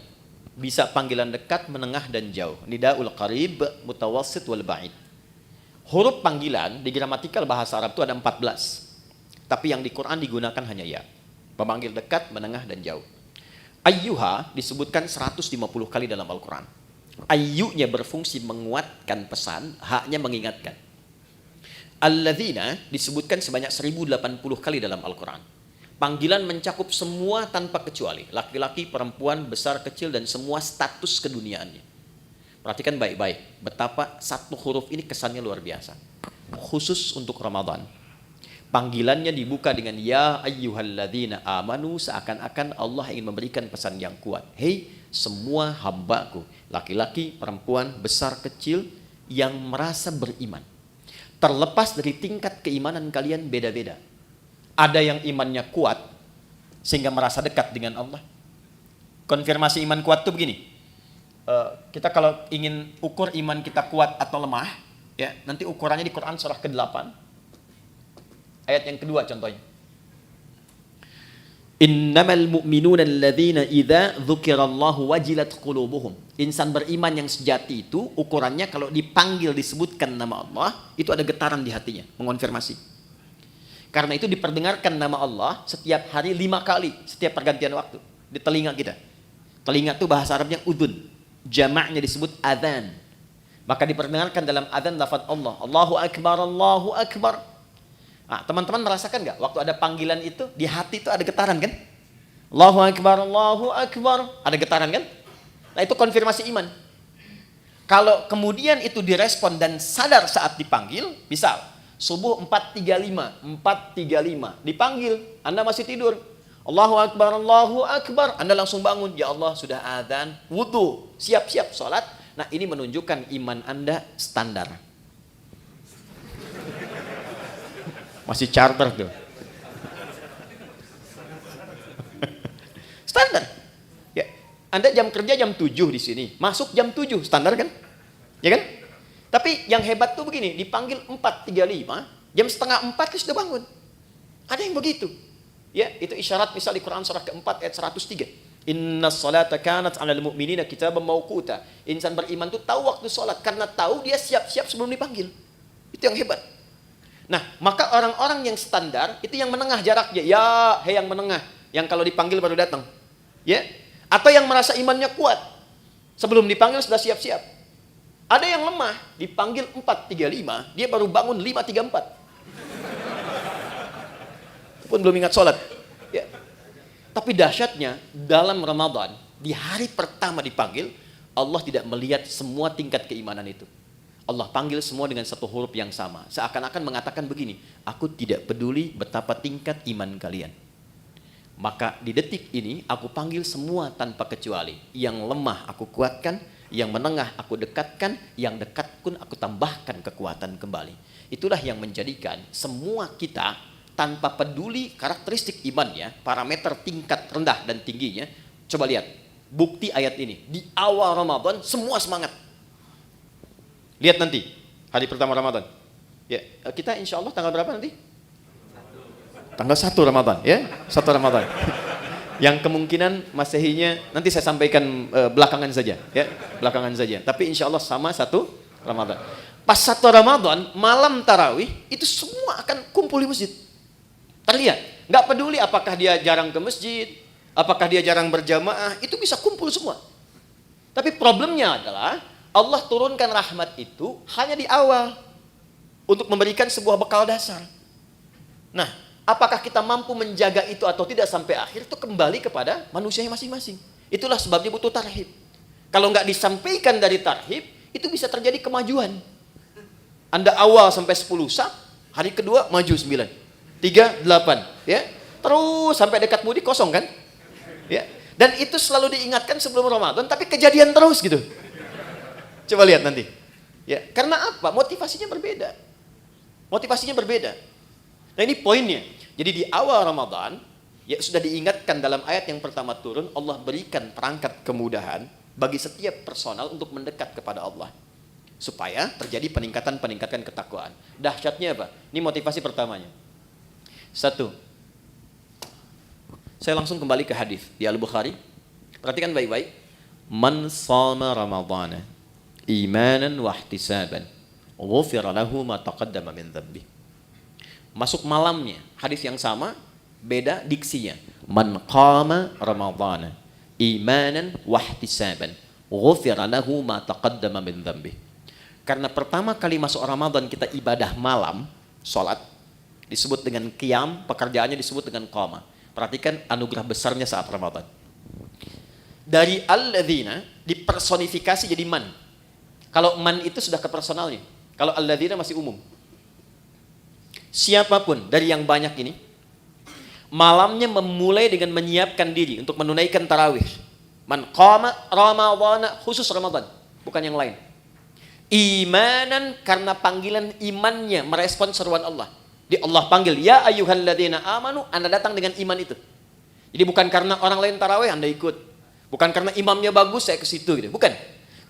Bisa panggilan dekat, menengah, dan jauh. Nidaul qarib, mutawassit, wal ba'id. Huruf panggilan di gramatikal bahasa Arab itu ada 14. Tapi yang di Quran digunakan hanya ya. Pemanggil dekat, menengah, dan jauh. Ayyuha disebutkan 150 kali dalam Al-Quran. Ayyunya berfungsi menguatkan pesan, haknya mengingatkan. Alladzina disebutkan sebanyak 1080 kali dalam Al-Quran. Panggilan mencakup semua tanpa kecuali. Laki-laki, perempuan, besar, kecil, dan semua status keduniaannya. Perhatikan baik-baik. Betapa satu huruf ini kesannya luar biasa. Khusus untuk Ramadan. Panggilannya dibuka dengan ya ayyuhalladzina amanu, seakan-akan Allah ingin memberikan pesan yang kuat. Hei semua hambaku, laki-laki, perempuan, besar, kecil yang merasa beriman. Terlepas dari tingkat keimanan kalian beda-beda. Ada yang imannya kuat sehingga merasa dekat dengan Allah. Konfirmasi iman kuat tuh begini. Kita kalau ingin ukur iman kita kuat atau lemah, ya, nanti ukurannya di Quran surah ke-8. Ayat yang kedua contohnya. Innamal mu'minuna alladzina idza dzukirallahu wajilat qulubuhum. Insan beriman yang sejati itu ukurannya kalau dipanggil disebutkan nama Allah, itu ada getaran di hatinya, mengonfirmasi. Karena itu diperdengarkan nama Allah setiap hari 5 kali, setiap pergantian waktu di telinga kita. Telinga itu bahasa Arabnya udhun, jamaknya disebut adzan. Maka diperdengarkan dalam adzan lafaz Allah, Allahu akbar, Allahu akbar. Nah, teman-teman merasakan nggak waktu ada panggilan itu di hati itu ada getaran kan? Allahu akbar, Allahu akbar, ada getaran kan? Nah, itu konfirmasi iman. Kalau kemudian itu direspon dan sadar saat dipanggil, misal subuh 4.35 dipanggil, Anda masih tidur, Allahu akbar, Allahu akbar, Anda langsung bangun, ya Allah sudah adzan, wudu, siap-siap sholat. Nah, ini menunjukkan iman Anda standar. Masih charter tuh. Standar. Ya, Anda jam kerja jam 7 di sini, masuk jam 7, standar kan? Ya kan? Tapi yang hebat tuh begini, dipanggil 4.35, jam setengah 4 dia sudah bangun. Ada yang begitu. Ya, itu isyarat misal di Quran surah ke-4 ayat 103. Innas salata kanat 'alal mu'minina kitaban mauquta. Insan beriman tuh tahu waktu salat karena tahu dia siap-siap sebelum dipanggil. Itu yang hebat. Nah, maka orang-orang yang standar itu yang menengah jaraknya. Ya, hei yang menengah, yang kalau dipanggil baru datang. Ya, atau yang merasa imannya kuat. Sebelum dipanggil sudah siap-siap. Ada yang lemah, dipanggil 4.35, dia baru bangun 5.34. Pun belum ingat sholat. Ya. Tapi dahsyatnya dalam Ramadan, di hari pertama dipanggil, Allah tidak melihat semua tingkat keimanan itu. Allah panggil semua dengan satu huruf yang sama. Seakan-akan mengatakan begini, aku tidak peduli betapa tingkat iman kalian. Maka di detik ini aku panggil semua tanpa kecuali. Yang lemah aku kuatkan, yang menengah aku dekatkan, yang dekat pun aku tambahkan kekuatan kembali. Itulah yang menjadikan semua kita tanpa peduli karakteristik imannya, parameter tingkat rendah dan tingginya. Coba lihat, bukti ayat ini. Di awal Ramadan semua semangat. Lihat nanti, hari pertama Ramadan. Ya, kita insya Allah tanggal berapa nanti? Tanggal 1 Ramadan, ya, 1 Ramadan. Yang kemungkinan Masehinya nanti saya sampaikan belakangan saja, ya, belakangan saja. Tapi insya Allah sama 1 Ramadan. Pas 1 Ramadan, malam tarawih, itu semua akan kumpul di masjid. Terlihat, nggak peduli apakah dia jarang ke masjid, apakah dia jarang berjamaah, itu bisa kumpul semua. Tapi problemnya adalah Allah turunkan rahmat itu hanya di awal untuk memberikan sebuah bekal dasar. Nah, apakah kita mampu menjaga itu atau tidak sampai akhir itu kembali kepada manusianya masing-masing. Itulah sebabnya butuh tarhib. Kalau nggak disampaikan dari tarhib, itu bisa terjadi kemajuan. Anda awal sampai 10 sak, hari kedua maju 9, 3, 8, ya, terus sampai dekat mudik kosong kan? Ya. Dan itu selalu diingatkan sebelum Ramadan, tapi kejadian terus gitu. Coba lihat nanti. Ya, karena apa? Motivasinya berbeda. Motivasinya berbeda. Nah, ini poinnya. Jadi di awal Ramadan, ya sudah diingatkan dalam ayat yang pertama turun, Allah berikan perangkat kemudahan bagi setiap personal untuk mendekat kepada Allah. Supaya terjadi peningkatan ketakwaan. Dahsyatnya apa? Ini motivasi pertamanya. 1. Saya langsung kembali ke hadis di Al-Bukhari. Perhatikan baik-baik. Man shama Ramadhana imanan wa ihtisaban ghufira lahu ma taqaddama min dhanbi. Masuk malamnya, hadis yang sama, beda diksinya. Man qama Ramadhana imanan wa ihtisaban ghufira lahu ma taqaddama min dhanbi. Karena pertama kali masuk Ramadan kita ibadah malam, salat disebut dengan qiyam, pekerjaannya disebut dengan qama. Perhatikan anugerah besarnya saat Ramadan. Dari alladzina dipersonifikasi jadi man. Kalau man itu sudah ke personalnya. Kalau alladzina masih umum. Siapapun dari yang banyak ini, malamnya memulai dengan menyiapkan diri untuk menunaikan tarawih. Man qama Ramadhana, khusus Ramadan, bukan yang lain. Imanan karena panggilan imannya merespon seruan Allah. Di Allah panggil, ya ayyuhalladzina amanu, Anda datang dengan iman itu. Jadi bukan karena orang lain tarawih Anda ikut. Bukan karena imamnya bagus saya ke situ gitu. Bukan.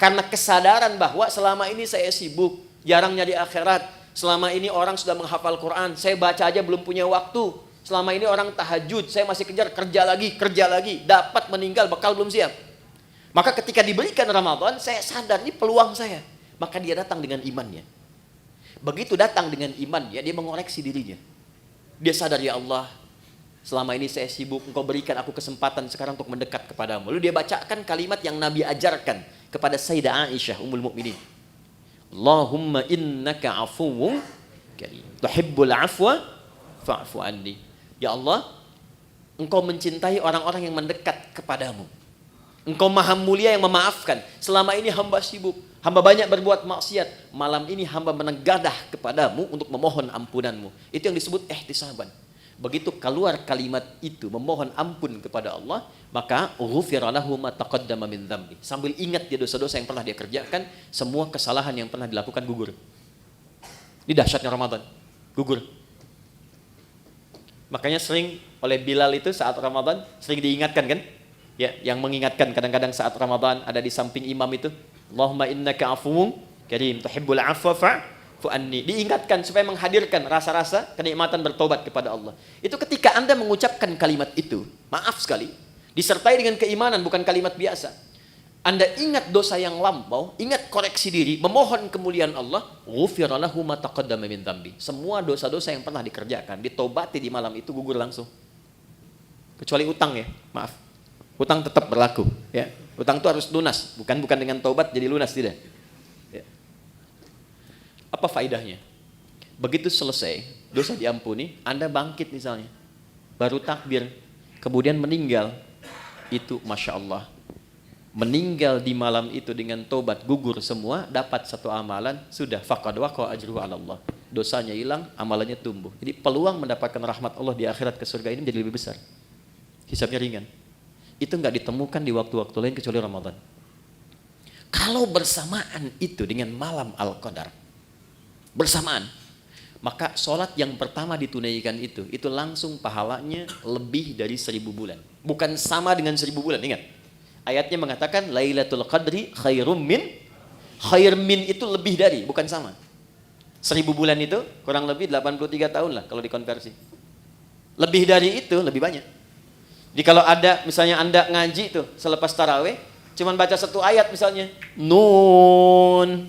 Karena kesadaran bahwa selama ini saya sibuk, jarang nyari akhirat. Selama ini orang sudah menghafal Quran, saya baca aja belum punya waktu. Selama ini orang tahajud, saya masih kejar kerja lagi. Dapat meninggal, bekal belum siap. Maka ketika diberikan Ramadan, saya sadar ini peluang saya. Maka dia datang dengan imannya. Begitu datang dengan imannya, dia mengoreksi dirinya. Dia sadar, ya Allah, selama ini saya sibuk, Engkau berikan aku kesempatan sekarang untuk mendekat kepadamu. Lalu dia bacakan kalimat yang Nabi ajarkan kepada Sayyidah Aisyah, Ummul Mukminin. Allahumma innaka afuwwun karim. Tuhibbul afwa fa'fu anni. Ya Allah, Engkau mencintai orang-orang yang mendekat kepadamu. Engkau maha mulia yang memaafkan. Selama ini hamba sibuk, hamba banyak berbuat maksiat. Malam ini hamba menegadah kepadamu untuk memohon ampunanmu. Itu yang disebut ihtisaban. Begitu keluar kalimat itu, memohon ampun kepada Allah, maka ghufira lahu ma taqaddama min dzambi. Sambil ingat dia dosa-dosa yang pernah dia kerjakan, semua kesalahan yang pernah dilakukan gugur. Ini dahsyatnya Ramadan, gugur. Makanya sering oleh Bilal itu saat Ramadan sering diingatkan kan? Ya, yang mengingatkan kadang-kadang saat Ramadan ada di samping imam itu, Allahumma innaka afuwwun karim tuhibbul afwa fa'fu anni. Diingatkan supaya menghadirkan rasa-rasa kenikmatan bertobat kepada Allah. Itu ketika Anda mengucapkan kalimat itu, maaf sekali, disertai dengan keimanan, bukan kalimat biasa. Anda ingat dosa yang lampau, ingat koreksi diri, memohon kemuliaan Allah, ghufira lahu ma taqaddama min dzambi. Semua dosa-dosa yang pernah dikerjakan, ditobati di malam itu gugur langsung. Kecuali utang ya, maaf. Hutang tetap berlaku, ya. Hutang itu harus lunas, bukan dengan taubat jadi lunas, tidak. Ya. Apa faedahnya? Begitu selesai, dosa diampuni, Anda bangkit misalnya, baru takbir, kemudian meninggal, itu Masya Allah. Meninggal di malam itu dengan taubat gugur semua, dapat satu amalan, sudah faqad waqa ajruhu 'ala Allah. Dosanya hilang, amalannya tumbuh. Jadi peluang mendapatkan rahmat Allah di akhirat ke surga ini menjadi lebih besar. Hisabnya ringan. Itu nggak ditemukan di waktu-waktu lain kecuali Ramadan. Kalau bersamaan itu dengan malam Al-Qadar, bersamaan, maka sholat yang pertama ditunaikan itu langsung pahalanya lebih dari 1000 bulan. Bukan sama dengan 1000 bulan, ingat. Ayatnya mengatakan Lailatul Qadri khairum min, khair min itu lebih dari, bukan sama. 1000 bulan itu kurang lebih 83 tahun lah kalau dikonversi. Lebih dari itu lebih banyak. Jadi kalau ada misalnya Anda ngaji tuh selepas tarawih, cuman baca satu ayat misalnya, Nun,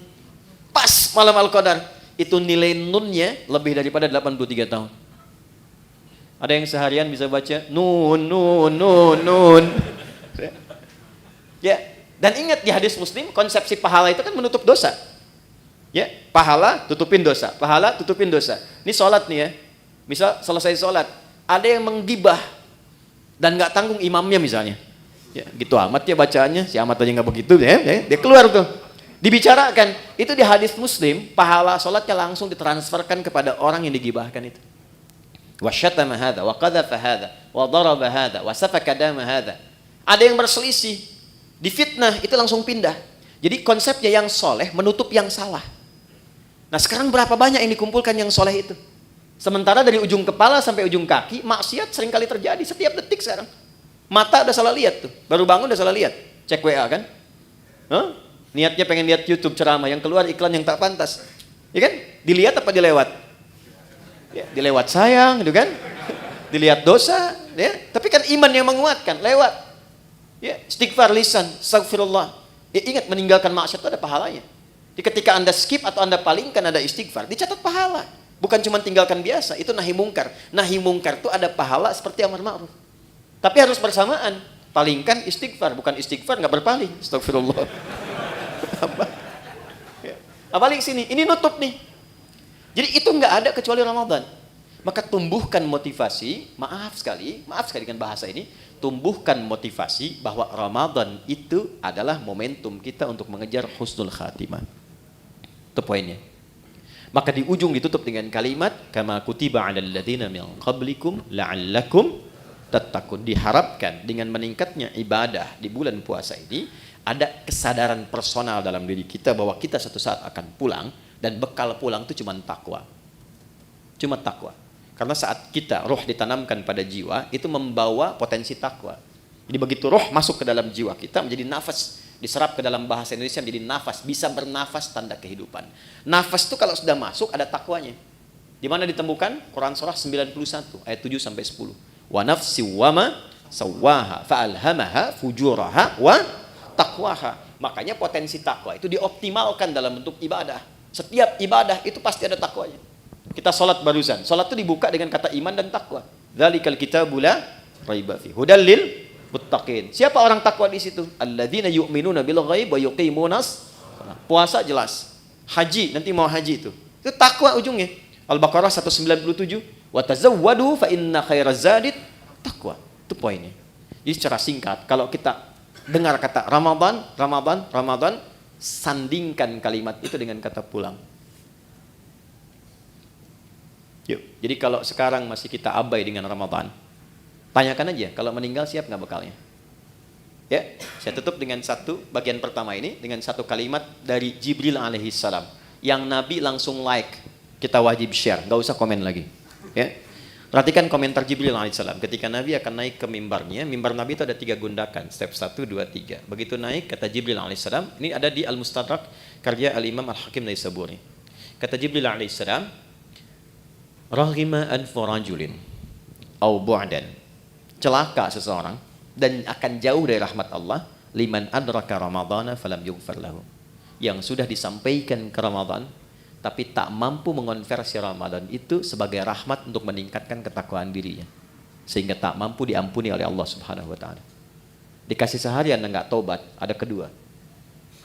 pas malam Al-Qadar, itu nilai nunnya lebih daripada 83 tahun. Ada yang seharian bisa baca Nun. Ya, dan ingat di hadis Muslim, konsepsi pahala itu kan menutup dosa. Ya, pahala tutupin dosa, pahala tutupin dosa. Ini sholat nih ya, misal selesai sholat, ada yang menggibah dan nggak tanggung imamnya misalnya, ya gitu amat ya bacaannya, si amat aja nggak begitu ya, dia keluar tuh, dibicarakan, itu di hadis Muslim, pahala sholatnya langsung ditransferkan kepada orang yang digibahkan itu. Wa syatama hadza, wa qadhafa hadza, wa daraba hadza, wa safaka dama hadza. Ada yang berselisih, difitnah, itu langsung pindah. Jadi konsepnya yang soleh menutup yang salah. Nah sekarang berapa banyak yang dikumpulkan yang soleh itu? Sementara dari ujung kepala sampai ujung kaki, maksiat sering kali terjadi setiap detik sekarang. Mata udah salah lihat tuh, baru bangun udah salah lihat. Cek WA kan? Huh? Niatnya pengen lihat YouTube ceramah, yang keluar iklan yang tak pantas. Ya kan? Dilihat apa dilewat? Ya, dilewat sayang, gitu kan? Dilihat dosa, ya. Tapi kan iman yang menguatkan, lewat. Ya, istighfar lisan, astagfirullah. Ya, ingat meninggalkan maksiat itu ada pahalanya. Jadi ketika Anda skip atau Anda palingkan ada istighfar, dicatat pahala. Bukan cuma tinggalkan biasa, itu nahi mungkar. Nahi mungkar itu ada pahala seperti amar ma'ruf. Tapi harus bersamaan. Palingkan istighfar, bukan istighfar nggak berpaling. Astagfirullah. Apalagi sini, ini nutup nih. Jadi itu nggak ada kecuali Ramadan. Maka tumbuhkan motivasi, maaf sekali dengan bahasa ini, tumbuhkan motivasi bahwa Ramadan itu adalah momentum kita untuk mengejar husnul khatimah. Itu poinnya. Maka di ujung ditutup dengan kalimat kama kutiba 'alal ladzina min qablikum la'allakum tattaqun. Diharapkan dengan meningkatnya ibadah di bulan puasa ini ada kesadaran personal dalam diri kita bahwa kita suatu saat akan pulang, dan bekal pulang itu cuma takwa. Cuma takwa. Karena saat kita roh ditanamkan pada jiwa, itu membawa potensi takwa. Jadi begitu roh masuk ke dalam jiwa kita menjadi nafas, diserap ke dalam bahasa Indonesia menjadi nafas, bisa bernafas tanda kehidupan. Nafas itu kalau sudah masuk ada takwanya. Di mana ditemukan? Quran surah 91 ayat 7 sampai 10. Wa nafsi wa ma sawwaha fa'alhamaha fujuraha wa taqwaha. Makanya potensi takwa itu dioptimalkan dalam bentuk ibadah. Setiap ibadah itu pasti ada takwanya. Kita sholat barusan, sholat itu dibuka dengan kata iman dan takwa. Dzalikal kitabu la raiba fi hudal lil muttaqin. Siapa orang takwa di situ? Alladzina yu'minuna bil ghaib wa yuqimunas. Puasa jelas. Haji, nanti mau haji itu. Itu takwa ujungnya. Al-Baqarah 197, wa tazawwadu fa inna khairaz zadit taqwa. Itu poinnya. Jadi secara singkat, kalau kita dengar kata Ramadan, Ramadan, Ramadan, sandingkan kalimat itu dengan kata pulang. Yuk. Jadi kalau sekarang masih kita abai dengan Ramadan, tanyakan aja, kalau meninggal siap nggak bekalnya? Ya, saya tutup dengan satu bagian pertama ini dengan satu kalimat dari Jibril alaihissalam yang Nabi langsung like, kita wajib share, nggak usah komen lagi. Ya, perhatikan komentar Jibril alaihissalam ketika Nabi akan naik ke mimbarnya. Mimbar Nabi itu ada 3 gundakan, step 1, 2, 3. Begitu naik, kata Jibril alaihissalam, ini ada di Al-Mustadrak karya Al-Imam Al-Hakim Naisaburi. Kata Jibril alaihissalam, raghima anfu rajulin au bu'dan, celaka seseorang dan akan jauh dari rahmat Allah, liman adraka ramadhana falam yughfar lahu, yang sudah disampaikan ke Ramadan tapi tak mampu mengonversi Ramadan itu sebagai rahmat untuk meningkatkan ketakwaan dirinya sehingga tak mampu diampuni oleh Allah Subhanahu wa taala. Dikasih sehari Anda enggak tobat, ada kedua.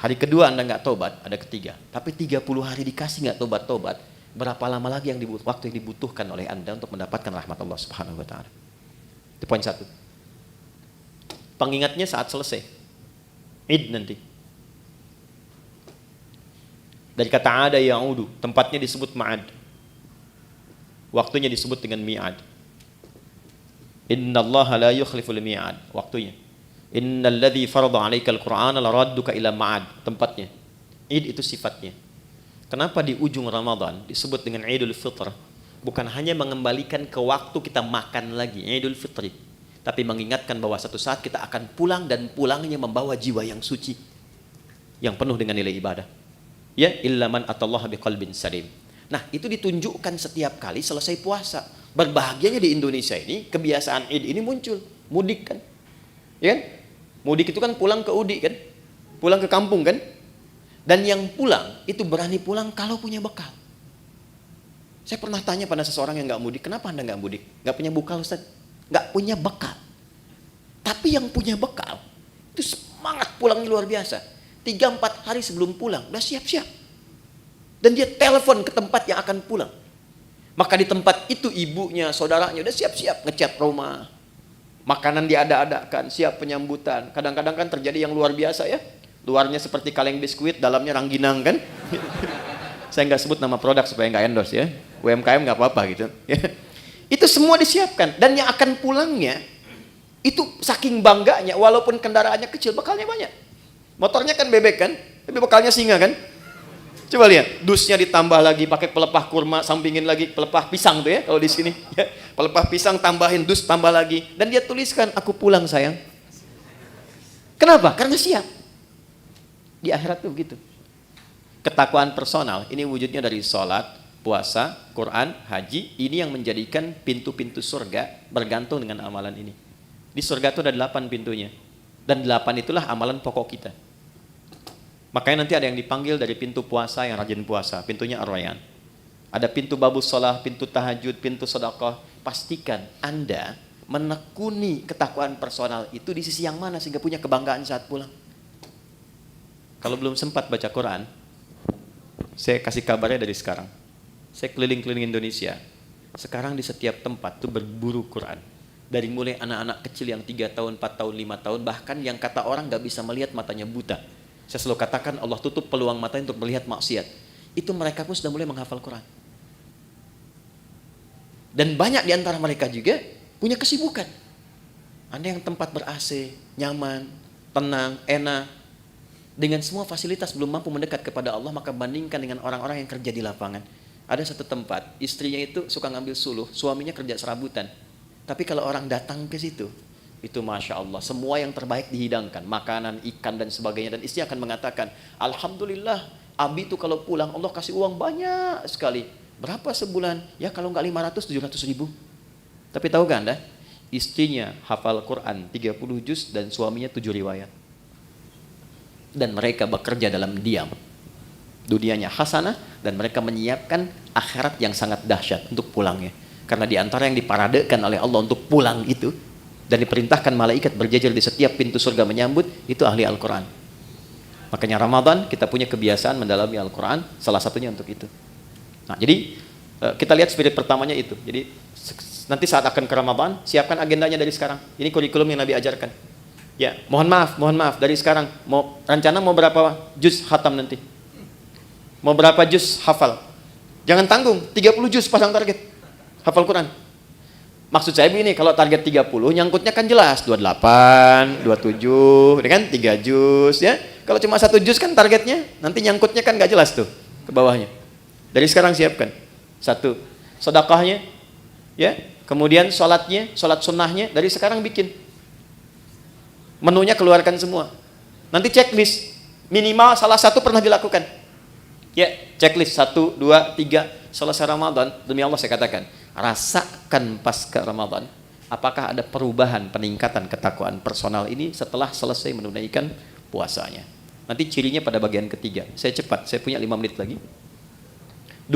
Hari kedua Anda enggak tobat, ada ketiga. Tapi 30 hari dikasih enggak tobat-tobat, berapa lama lagi waktu yang dibutuhkan oleh Anda untuk mendapatkan rahmat Allah Subhanahu wa taala? Itu poin 1. Pengingatnya saat selesai Id nanti. Dari kata ada ya'udu, tempatnya disebut ma'ad, waktunya disebut dengan mi'ad. Innallaha la yukhliful mi'ad, waktunya. Innal ladzi farada 'alaikal qur'ana laradduka ila ma'ad, tempatnya. Id itu sifatnya. Kenapa di ujung Ramadan disebut dengan Idul Fitr? Bukan hanya mengembalikan ke waktu kita makan lagi, Idul Fitri, tapi mengingatkan bahwa satu saat kita akan pulang dan pulangnya membawa jiwa yang suci, yang penuh dengan nilai ibadah. Ya, illa man atallaha biqalbin salim. Nah, itu ditunjukkan setiap kali selesai puasa. Berbahagianya di Indonesia ini, kebiasaan Id ini muncul. Mudik kan? Ya kan? Mudik itu kan pulang ke Udi kan? Pulang ke kampung kan? Dan yang pulang, itu berani pulang kalau punya bekal. Saya pernah tanya pada seseorang yang nggak mudik, kenapa Anda nggak mudik? Nggak punya bekal, Ustaz? Nggak punya bekal. Tapi yang punya bekal, itu semangat pulangnya luar biasa. 3-4 hari sebelum pulang, udah siap-siap. Dan dia telepon ke tempat yang akan pulang. Maka di tempat itu ibunya, saudaranya udah siap-siap ngecat rumah. Makanan diada-adakan, siap penyambutan. Kadang-kadang kan terjadi yang luar biasa ya. Luarnya seperti kaleng biskuit, dalamnya rangginang kan. Saya nggak sebut nama produk supaya nggak endorse ya. UMKM nggak apa-apa gitu. Itu semua disiapkan. Dan yang akan pulangnya, itu saking bangganya, walaupun kendaraannya kecil, bekalnya banyak. Motornya kan bebek kan, tapi bekalnya singa kan. Coba lihat, dusnya ditambah lagi pakai pelepah kurma, sampingin lagi pelepah pisang tuh ya kalau di sini. Ya, pelepah pisang tambahin dus, tambah lagi. Dan dia tuliskan, aku pulang sayang. Kenapa? Karena siap. Di akhirat tuh begitu. Ketakwaan personal, ini wujudnya dari sholat, puasa, Quran, haji. Ini yang menjadikan pintu-pintu surga bergantung dengan amalan ini. Di surga itu ada 8 pintunya. Dan 8 itulah amalan pokok kita. Makanya nanti ada yang dipanggil dari pintu puasa yang rajin puasa, pintunya Ar-Rayyan. Ada pintu babus sholah, pintu tahajud, pintu sedekah. Pastikan Anda menekuni ketakwaan personal itu di sisi yang mana sehingga punya kebanggaan saat pulang. Kalau belum sempat baca Quran, saya kasih kabarnya dari sekarang. Saya keliling-keliling Indonesia. Sekarang di setiap tempat tuh berburu Quran. Dari mulai anak-anak kecil yang 3 tahun, 4 tahun, 5 tahun, bahkan yang kata orang gak bisa melihat, matanya buta. Saya selalu katakan Allah tutup peluang matanya untuk melihat maksiat. Itu mereka pun sudah mulai menghafal Quran. Dan banyak di antara mereka juga punya kesibukan. Anda yang tempat ber-AC, nyaman, tenang, enak, dengan semua fasilitas belum mampu mendekat kepada Allah, maka bandingkan dengan orang-orang yang kerja di lapangan. Ada satu tempat, istrinya itu suka ngambil suluh, suaminya kerja serabutan. Tapi kalau orang datang ke situ, Itu Masya Allah, semua yang terbaik dihidangkan, makanan, ikan dan sebagainya. Dan istri akan mengatakan, Alhamdulillah, Abi tuh kalau pulang Allah kasih uang banyak sekali. Berapa sebulan? Ya kalau nggak 500, 700 ribu. Tapi tahu kan Anda, istrinya hafal Quran 30 juz dan suaminya 7 riwayat. Dan mereka bekerja dalam diam. Dunianya hasanah dan mereka menyiapkan akhirat yang sangat dahsyat untuk pulangnya. Karena di antara yang diparadekan oleh Allah untuk pulang itu, dan diperintahkan malaikat berjajar di setiap pintu surga menyambut, itu ahli Al-Quran. Makanya Ramadan kita punya kebiasaan mendalami Al-Quran, salah satunya untuk itu. Nah, jadi kita lihat spirit pertamanya itu. Jadi nanti saat akan ke Ramadan, siapkan agendanya dari sekarang. Ini kurikulum yang Nabi ajarkan. Ya, mohon maaf dari sekarang. Rencana mau berapa juz khatam nanti? Mau berapa juz hafal? Jangan tanggung, 30 juz pasang target hafal Quran. Maksud saya begini, kalau target 30, nyangkutnya kan jelas, 28, 27, kan 3 juz ya. Kalau cuma 1 juz kan targetnya, nanti nyangkutnya kan nggak jelas tuh ke bawahnya. Dari sekarang siapkan. 1, sedekahnya ya, kemudian sholatnya, sholat sunnahnya dari sekarang bikin. Menunya keluarkan semua. Nanti checklist, minimal salah satu pernah dilakukan. Ya, checklist 1, 2, 3, selesai Ramadan, demi Allah saya katakan, rasakan pasca Ramadan, apakah ada perubahan, peningkatan ketakwaan personal ini setelah selesai menunaikan puasanya. Nanti cirinya pada bagian ketiga. Saya cepat, saya punya 5 menit lagi. 2,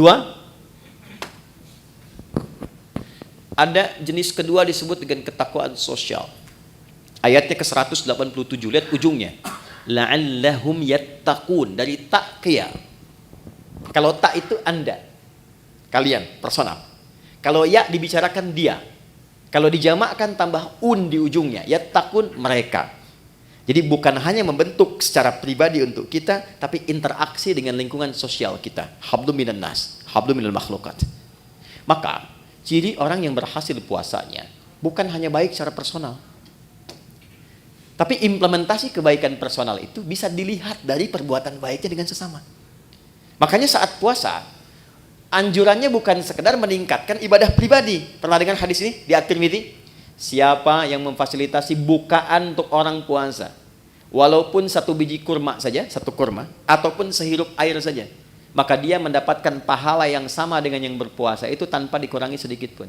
ada jenis kedua disebut dengan ketakwaan sosial. Ayatnya ke 187, lihat ujungnya. La'allahum yattaqun, dari taqiyah. Kalau tak itu Anda, kalian, personal. Kalau ya dibicarakan dia. Kalau dijamakkan tambah di ujungnya, yattaqun, mereka. Jadi bukan hanya membentuk secara pribadi untuk kita, tapi interaksi dengan lingkungan sosial kita. Hablum minan nas, hablum minal makhlukat. Maka ciri orang yang berhasil puasanya bukan hanya baik secara personal, tapi implementasi kebaikan personal itu bisa dilihat dari perbuatan baiknya dengan sesama. Makanya saat puasa, anjurannya bukan sekedar meningkatkan ibadah pribadi. Pernah dengar hadis ini di At-Tirmidzi? Siapa yang memfasilitasi bukaan untuk orang puasa, walaupun 1 biji kurma saja, 1 kurma, ataupun sehirup air saja, maka dia mendapatkan pahala yang sama dengan yang berpuasa itu tanpa dikurangi sedikit pun.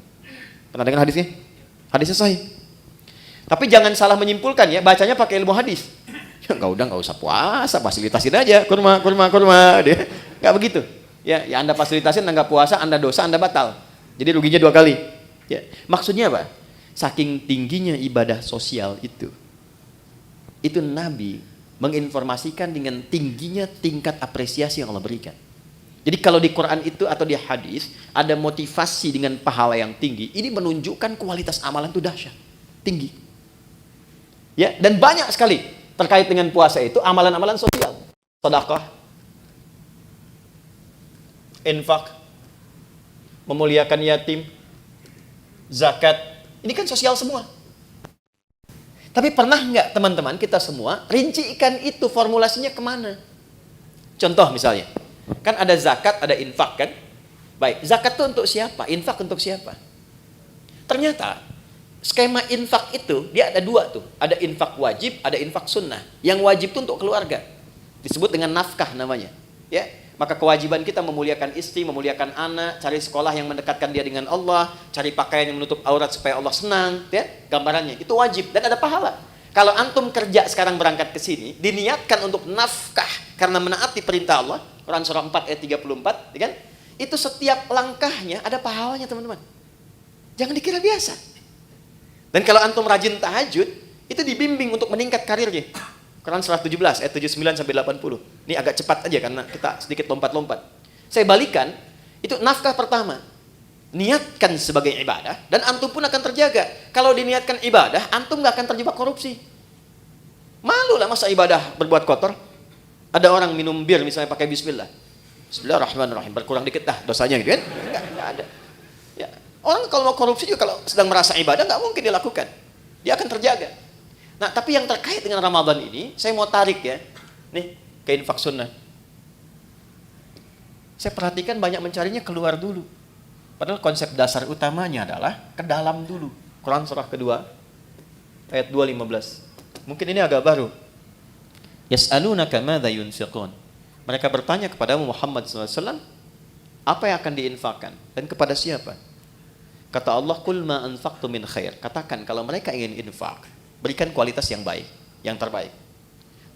Pernah dengar hadisnya? Hadisnya sahih. Tapi jangan salah menyimpulkan ya, bacanya pakai ilmu hadis. Ya nggak usah puasa, fasilitasin aja kurma. Dia nggak begitu. Ya Anda fasilitasin, Anda nggak puasa, Anda dosa, Anda batal. Jadi ruginya 2 kali. Ya, maksudnya apa? Saking tingginya ibadah sosial itu Nabi menginformasikan dengan tingginya tingkat apresiasi yang Allah berikan. Jadi kalau di Quran itu atau di hadis ada motivasi dengan pahala yang tinggi, ini menunjukkan kualitas amalan itu dahsyat, tinggi. Ya, dan banyak sekali terkait dengan puasa itu amalan-amalan sosial, sedekah, infak, memuliakan yatim, zakat. Ini kan sosial semua. Tapi pernah nggak teman-teman kita semua rincikan itu formulasinya kemana? Contoh misalnya, kan ada zakat, ada infak kan? Baik, zakat itu untuk siapa? Infak untuk siapa? Ternyata skema infak itu dia ada 2 tuh. Ada infak wajib, ada infak sunnah. Yang wajib itu untuk keluarga. Disebut dengan nafkah namanya. Ya, maka kewajiban kita memuliakan istri, memuliakan anak, cari sekolah yang mendekatkan dia dengan Allah, cari pakaian yang menutup aurat supaya Allah senang, ya. Gambarannya itu wajib dan ada pahala. Kalau antum kerja sekarang berangkat ke sini, diniatkan untuk nafkah karena menaati perintah Allah, Quran surah 4 ayat 34, ya kan? Itu setiap langkahnya ada pahalanya, teman-teman. Jangan dikira biasa. Dan kalau antum rajin tahajud, itu dibimbing untuk meningkat karirnya. Quran surah 17 ayat 79 sampai 80. Ini agak cepat aja karena kita sedikit lompat-lompat. Saya balikan, itu nafkah pertama. Niatkan sebagai ibadah dan antum pun akan terjaga. Kalau diniatkan ibadah, antum nggak akan terjebak korupsi. Malu lah masa ibadah berbuat kotor. Ada orang minum bir misalnya pakai bismillah. Bismillahirrahmanirrahim, berkurang dikit dah dosanya gitu kan? Enggak ada. Ya, orang kalau mau korupsi juga kalau sedang merasa ibadah nggak mungkin dilakukan. Dia akan terjaga. Nah, tapi yang terkait dengan Ramadan ini, saya mau tarik ya. Nih, ke infak sunnah. Saya perhatikan banyak mencarinya keluar dulu. Padahal konsep dasar utamanya adalah ke dalam dulu. Quran surah kedua Ayat 2:15. Mungkin ini agak baru. Yas'alunaka madza yunfiqun. Mereka bertanya kepada Muhammad SAW, apa yang akan diinfakkan dan kepada siapa? Kata Allah, qul ma anfaqtum min khair. Katakan kalau mereka ingin infak, berikan kualitas yang baik, yang terbaik.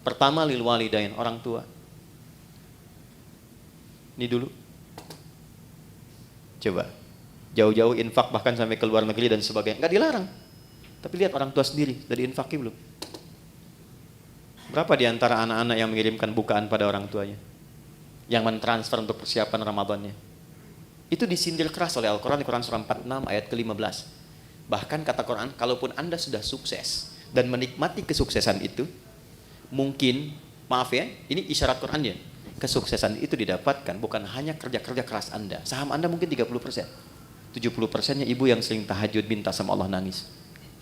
Pertama lil walidain, orang tua. Ini dulu. Coba. Jauh-jauh infak bahkan sampai ke luar negeri dan sebagainya. Enggak dilarang. Tapi lihat orang tua sendiri, dari infaki belum? Berapa di antara anak-anak yang mengirimkan bukaan pada orang tuanya? Yang mentransfer untuk persiapan Ramadannya? Itu disindir keras oleh Al-Quran di Quran surah 46 ayat ke-15. Bahkan kata Quran, kalaupun Anda sudah sukses dan menikmati kesuksesan itu, mungkin, maaf ya, ini isyarat Quran ya, kesuksesan itu didapatkan bukan hanya kerja-kerja keras Anda. Saham Anda mungkin 30%. 70%-nya ibu yang sering tahajud minta sama Allah nangis.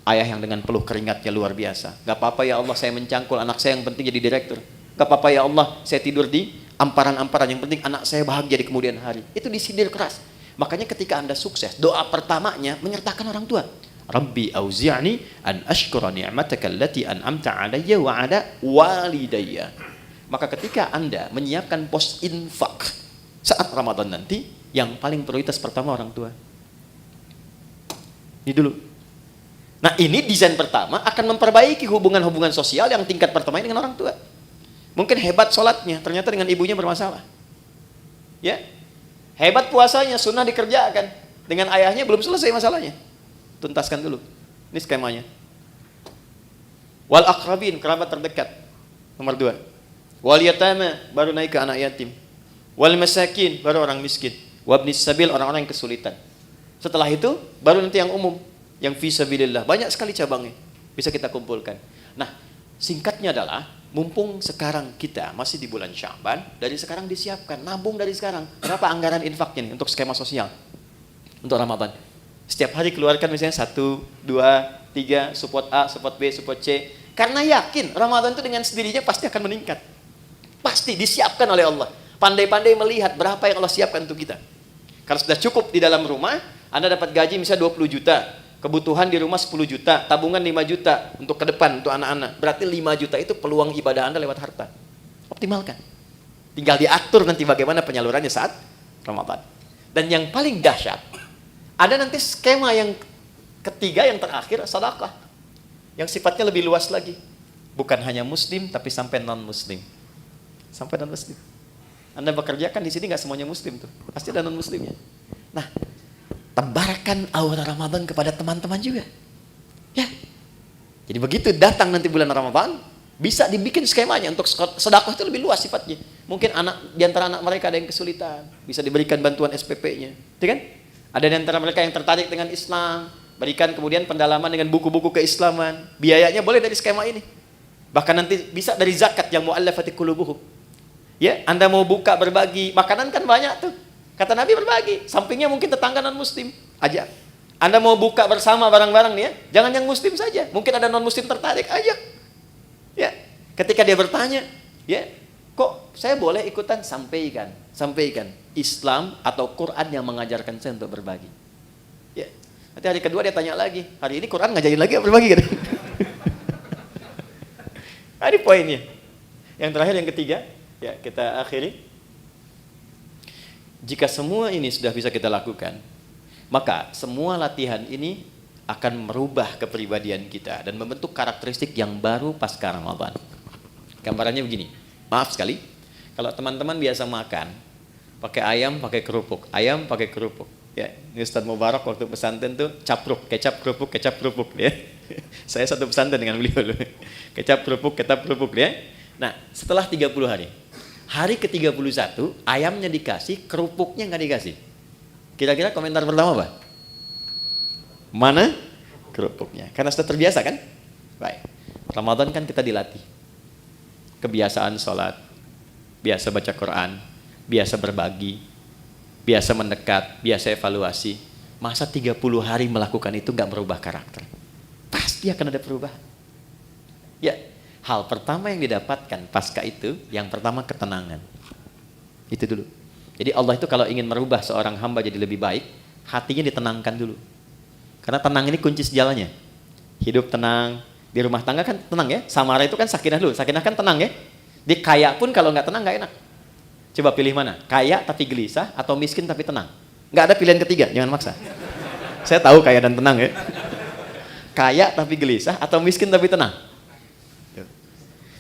Ayah yang dengan peluh keringatnya luar biasa. Gak apa-apa ya Allah saya mencangkul anak saya yang penting jadi direktur. Gak apa-apa ya Allah saya tidur di amparan-amparan yang penting anak saya bahagia di kemudian hari. Itu disindir keras. Makanya ketika Anda sukses, doa pertamanya menyertakan orang tua. Rabbi auzi'ni an ashkura ni'mataka allati an'amta 'alayya wa 'ala walidayya. Maka ketika Anda menyiapkan pos infak saat Ramadan nanti, yang paling prioritas pertama orang tua. Ini dulu. Nah, ini desain pertama akan memperbaiki hubungan-hubungan sosial yang tingkat pertama dengan orang tua. Mungkin hebat sholatnya, ternyata dengan ibunya bermasalah. Ya, hebat puasanya, sunnah dikerjakan, dengan ayahnya belum selesai masalahnya. Tuntaskan dulu. Ini skemanya. Wal aqrabin, kerabat terdekat. Nomor 2. Wal yatama, baru naik ke anak yatim. Wal masakin, baru orang miskin. Wabnis sabil, orang-orang yang kesulitan. Setelah itu, baru nanti yang umum. Yang fisabilillah, banyak sekali cabangnya bisa kita kumpulkan. Nah, singkatnya adalah mumpung sekarang kita masih di bulan Sya'ban, dari sekarang disiapkan, nabung dari sekarang. Berapa anggaran infaknya nih untuk skema sosial untuk Ramadan? Setiap hari keluarkan misalnya 1, 2, 3 support A, support B, support C. Karena yakin Ramadan itu dengan sendirinya pasti akan meningkat. Pasti disiapkan oleh Allah. Pandai-pandai melihat berapa yang Allah siapkan untuk kita. Kalau sudah cukup di dalam rumah, Anda dapat gaji misalnya 20 juta. Kebutuhan di rumah 10 juta, tabungan 5 juta untuk ke depan, untuk anak-anak. Berarti 5 juta itu peluang ibadah Anda lewat harta. Optimalkan. Tinggal diatur nanti bagaimana penyalurannya saat Ramadan. Dan yang paling dahsyat, ada nanti skema yang ketiga, yang terakhir, sedekah. Yang sifatnya lebih luas lagi. Bukan hanya muslim, tapi sampai non-muslim. Sampai non-muslim. Anda bekerja kan di sini nggak semuanya muslim tuh. Pasti ada non-muslimnya. Nah, tebarkan aura Ramadan kepada teman-teman juga. Ya. Jadi begitu datang nanti bulan Ramadan, bisa dibikin skemanya untuk sedekah itu lebih luas sifatnya. Mungkin di antara anak mereka ada yang kesulitan, bisa diberikan bantuan SPP-nya. Itu kan? Ada di antara mereka yang tertarik dengan Islam, berikan kemudian pendalaman dengan buku-buku keislaman. Biayanya boleh dari skema ini. Bahkan nanti bisa dari zakat yang mu'allafati qulubuhum. Ya, Anda mau buka berbagi, makanan kan banyak tuh. Kata Nabi berbagi, sampingnya mungkin tetangga non-muslim, ajak. Anda mau buka bersama barang-barang nih ya, jangan yang muslim saja. Mungkin ada non-muslim tertarik, ajak. Ya, ketika dia bertanya, ya, kok saya boleh ikutan? Sampaikan. Islam atau Quran yang mengajarkan saya untuk berbagi. Ya, nanti hari kedua dia tanya lagi, hari ini Quran ngajarin lagi berbagi kan? Nah, ini poinnya. Yang terakhir, yang ketiga, ya kita akhiri. Jika semua ini sudah bisa kita lakukan, maka semua latihan ini akan merubah kepribadian kita dan membentuk karakteristik yang baru pasca Ramadan. Gambarannya begini, maaf sekali, kalau teman-teman biasa makan, pakai ayam, pakai kerupuk, Ya, ini Ustaz Mubarak waktu pesantren tuh capruk, kecap kerupuk, ya. Saya satu pesantren dengan beliau, kecap kerupuk, ya. Nah, setelah 30 hari. Hari ke-31, ayamnya dikasih, kerupuknya nggak dikasih. Kira-kira komentar pertama apa? Mana kerupuknya? Karena sudah terbiasa kan? Baik. Ramadan kan kita dilatih. Kebiasaan sholat, biasa baca Quran, biasa berbagi, biasa mendekat, biasa evaluasi. Masa 30 hari melakukan itu nggak merubah karakter? Pasti akan ada perubahan. Ya. Hal pertama yang didapatkan pasca itu, yang pertama ketenangan. Itu dulu. Jadi Allah itu kalau ingin merubah seorang hamba jadi lebih baik, hatinya ditenangkan dulu. Karena tenang ini kunci sejalannya. Hidup tenang, Di rumah tangga kan tenang ya. Samara itu kan sakinah dulu. Sakinah kan tenang ya. Di kaya pun kalau nggak tenang nggak enak. Coba pilih mana? Kaya tapi gelisah atau miskin tapi tenang? Nggak ada pilihan ketiga, jangan maksa. Saya tahu kaya dan tenang ya. Kaya tapi gelisah atau miskin tapi tenang.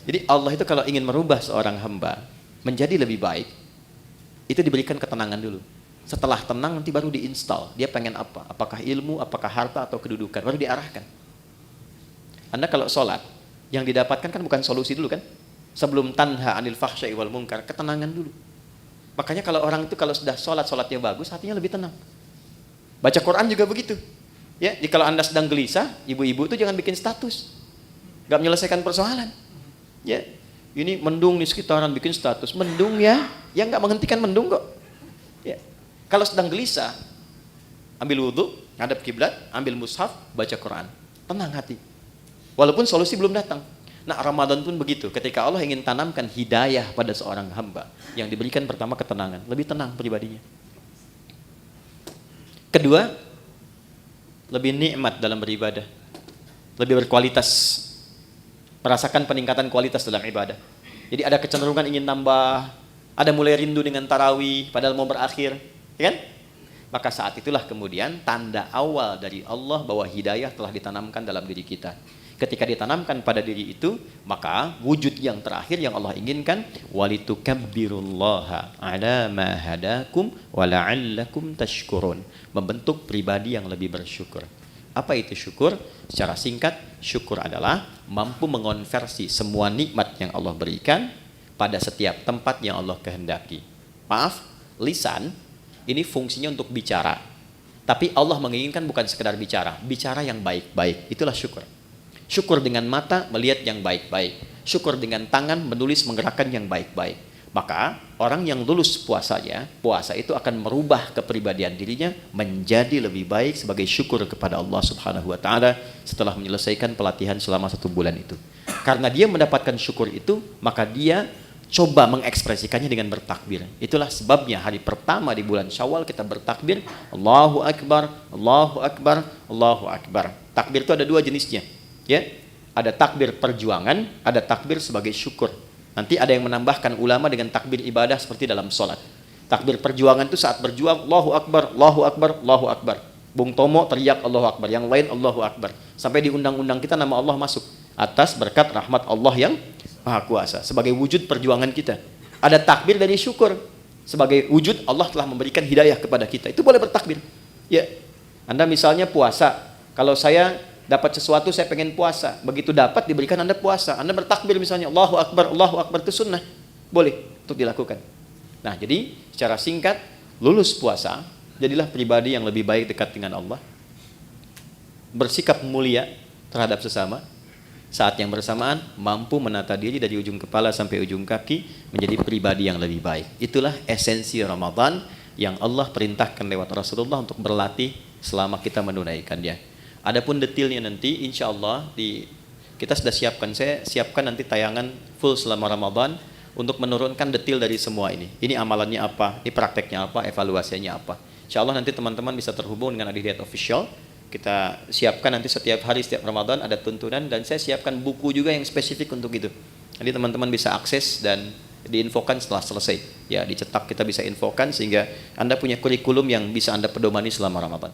Jadi Allah itu kalau ingin merubah seorang hamba menjadi lebih baik, itu diberikan ketenangan dulu. Setelah tenang nanti baru diinstal. Dia pengen apa? Apakah ilmu, apakah harta atau kedudukan? Baru diarahkan. Anda kalau sholat, yang didapatkan kan bukan solusi dulu kan? Sebelum tanha anil fahsya'i wal munkar, ketenangan dulu. Makanya kalau orang itu kalau sudah sholat, sholatnya bagus, hatinya lebih tenang. Baca Quran juga begitu. Ya, jika Anda sedang gelisah, ibu-ibu itu jangan bikin status. Gak menyelesaikan persoalan. Ya, ini mendung di sekitaran bikin status. Mendung ya, yang gak menghentikan mendung kok. Ya. Kalau sedang gelisah, ambil wudhu, ngadap kiblat, ambil mushaf, baca Quran. Tenang hati. Walaupun solusi belum datang. Nah, Ramadan pun begitu. Ketika Allah ingin tanamkan hidayah pada seorang hamba, yang diberikan pertama ketenangan, lebih tenang pribadinya. Kedua, lebih nikmat dalam beribadah, lebih berkualitas, merasakan peningkatan kualitas dalam ibadah. Jadi ada kecenderungan ingin nambah, ada mulai rindu dengan tarawih, padahal mau berakhir, ya kan? Maka saat itulah kemudian tanda awal dari Allah bahwa hidayah telah ditanamkan dalam diri kita. Ketika ditanamkan pada diri itu, maka wujud yang terakhir yang Allah inginkan, walitukabbirullaha ala ma hadakum wa la'allakum tashkurun. Membentuk pribadi yang lebih bersyukur. Apa itu syukur? Secara singkat, syukur adalah mampu mengonversi semua nikmat yang Allah berikan pada setiap tempat yang Allah kehendaki. Maaf, lisan ini fungsinya untuk bicara. Tapi Allah menginginkan bukan sekedar bicara, bicara yang baik-baik. Itulah syukur. Syukur dengan mata melihat yang baik-baik. Syukur dengan tangan menulis menggerakkan yang baik-baik. Maka orang yang lulus puasanya, puasa itu akan merubah kepribadian dirinya menjadi lebih baik sebagai syukur kepada Allah Subhanahu wa taala setelah menyelesaikan pelatihan selama 1 bulan itu. Karena dia mendapatkan syukur itu, maka dia coba mengekspresikannya dengan bertakbir. Itulah sebabnya hari pertama di bulan Syawal kita bertakbir, Allahu Akbar, Allahu Akbar, Allahu Akbar. Takbir itu ada 2 jenisnya. Ya, ada takbir perjuangan, ada takbir sebagai syukur. Nanti ada yang menambahkan ulama dengan takbir ibadah seperti dalam sholat. Takbir perjuangan itu saat berjuang, Allahu Akbar, Allahu Akbar, Allahu Akbar. Bung Tomo teriak Allahu Akbar, yang lain Allahu Akbar. Sampai di undang-undang kita nama Allah masuk. Atas berkat rahmat Allah yang Maha Kuasa. Sebagai wujud perjuangan kita. Ada takbir dari syukur. Sebagai wujud Allah telah memberikan hidayah kepada kita. Itu boleh bertakbir. Ya, Anda misalnya puasa. Kalau saya dapat sesuatu, saya pengen puasa. Begitu dapat, diberikan Anda puasa. Anda bertakbir misalnya, Allahu Akbar, itu sunnah. Boleh untuk dilakukan. Nah, jadi secara singkat, lulus puasa, jadilah pribadi yang lebih baik dekat dengan Allah. Bersikap mulia terhadap sesama. Saat yang bersamaan, mampu menata diri dari ujung kepala sampai ujung kaki, menjadi pribadi yang lebih baik. Itulah esensi Ramadan yang Allah perintahkan lewat Rasulullah untuk berlatih selama kita menunaikannya. Adapun detailnya nanti insya Allah kita sudah siapkan. Saya siapkan nanti tayangan full selama Ramadan untuk menurunkan detail dari semua ini. Ini amalannya apa, ini prakteknya apa, evaluasinya apa. Insya Allah nanti teman-teman bisa terhubung dengan Adi Hidayat Official. Kita siapkan nanti setiap hari, setiap Ramadan ada tuntunan, dan saya siapkan buku juga yang spesifik untuk itu. Jadi teman-teman bisa akses dan diinfokan setelah selesai. Ya, dicetak kita bisa infokan sehingga Anda punya kurikulum yang bisa Anda pedomani selama Ramadan.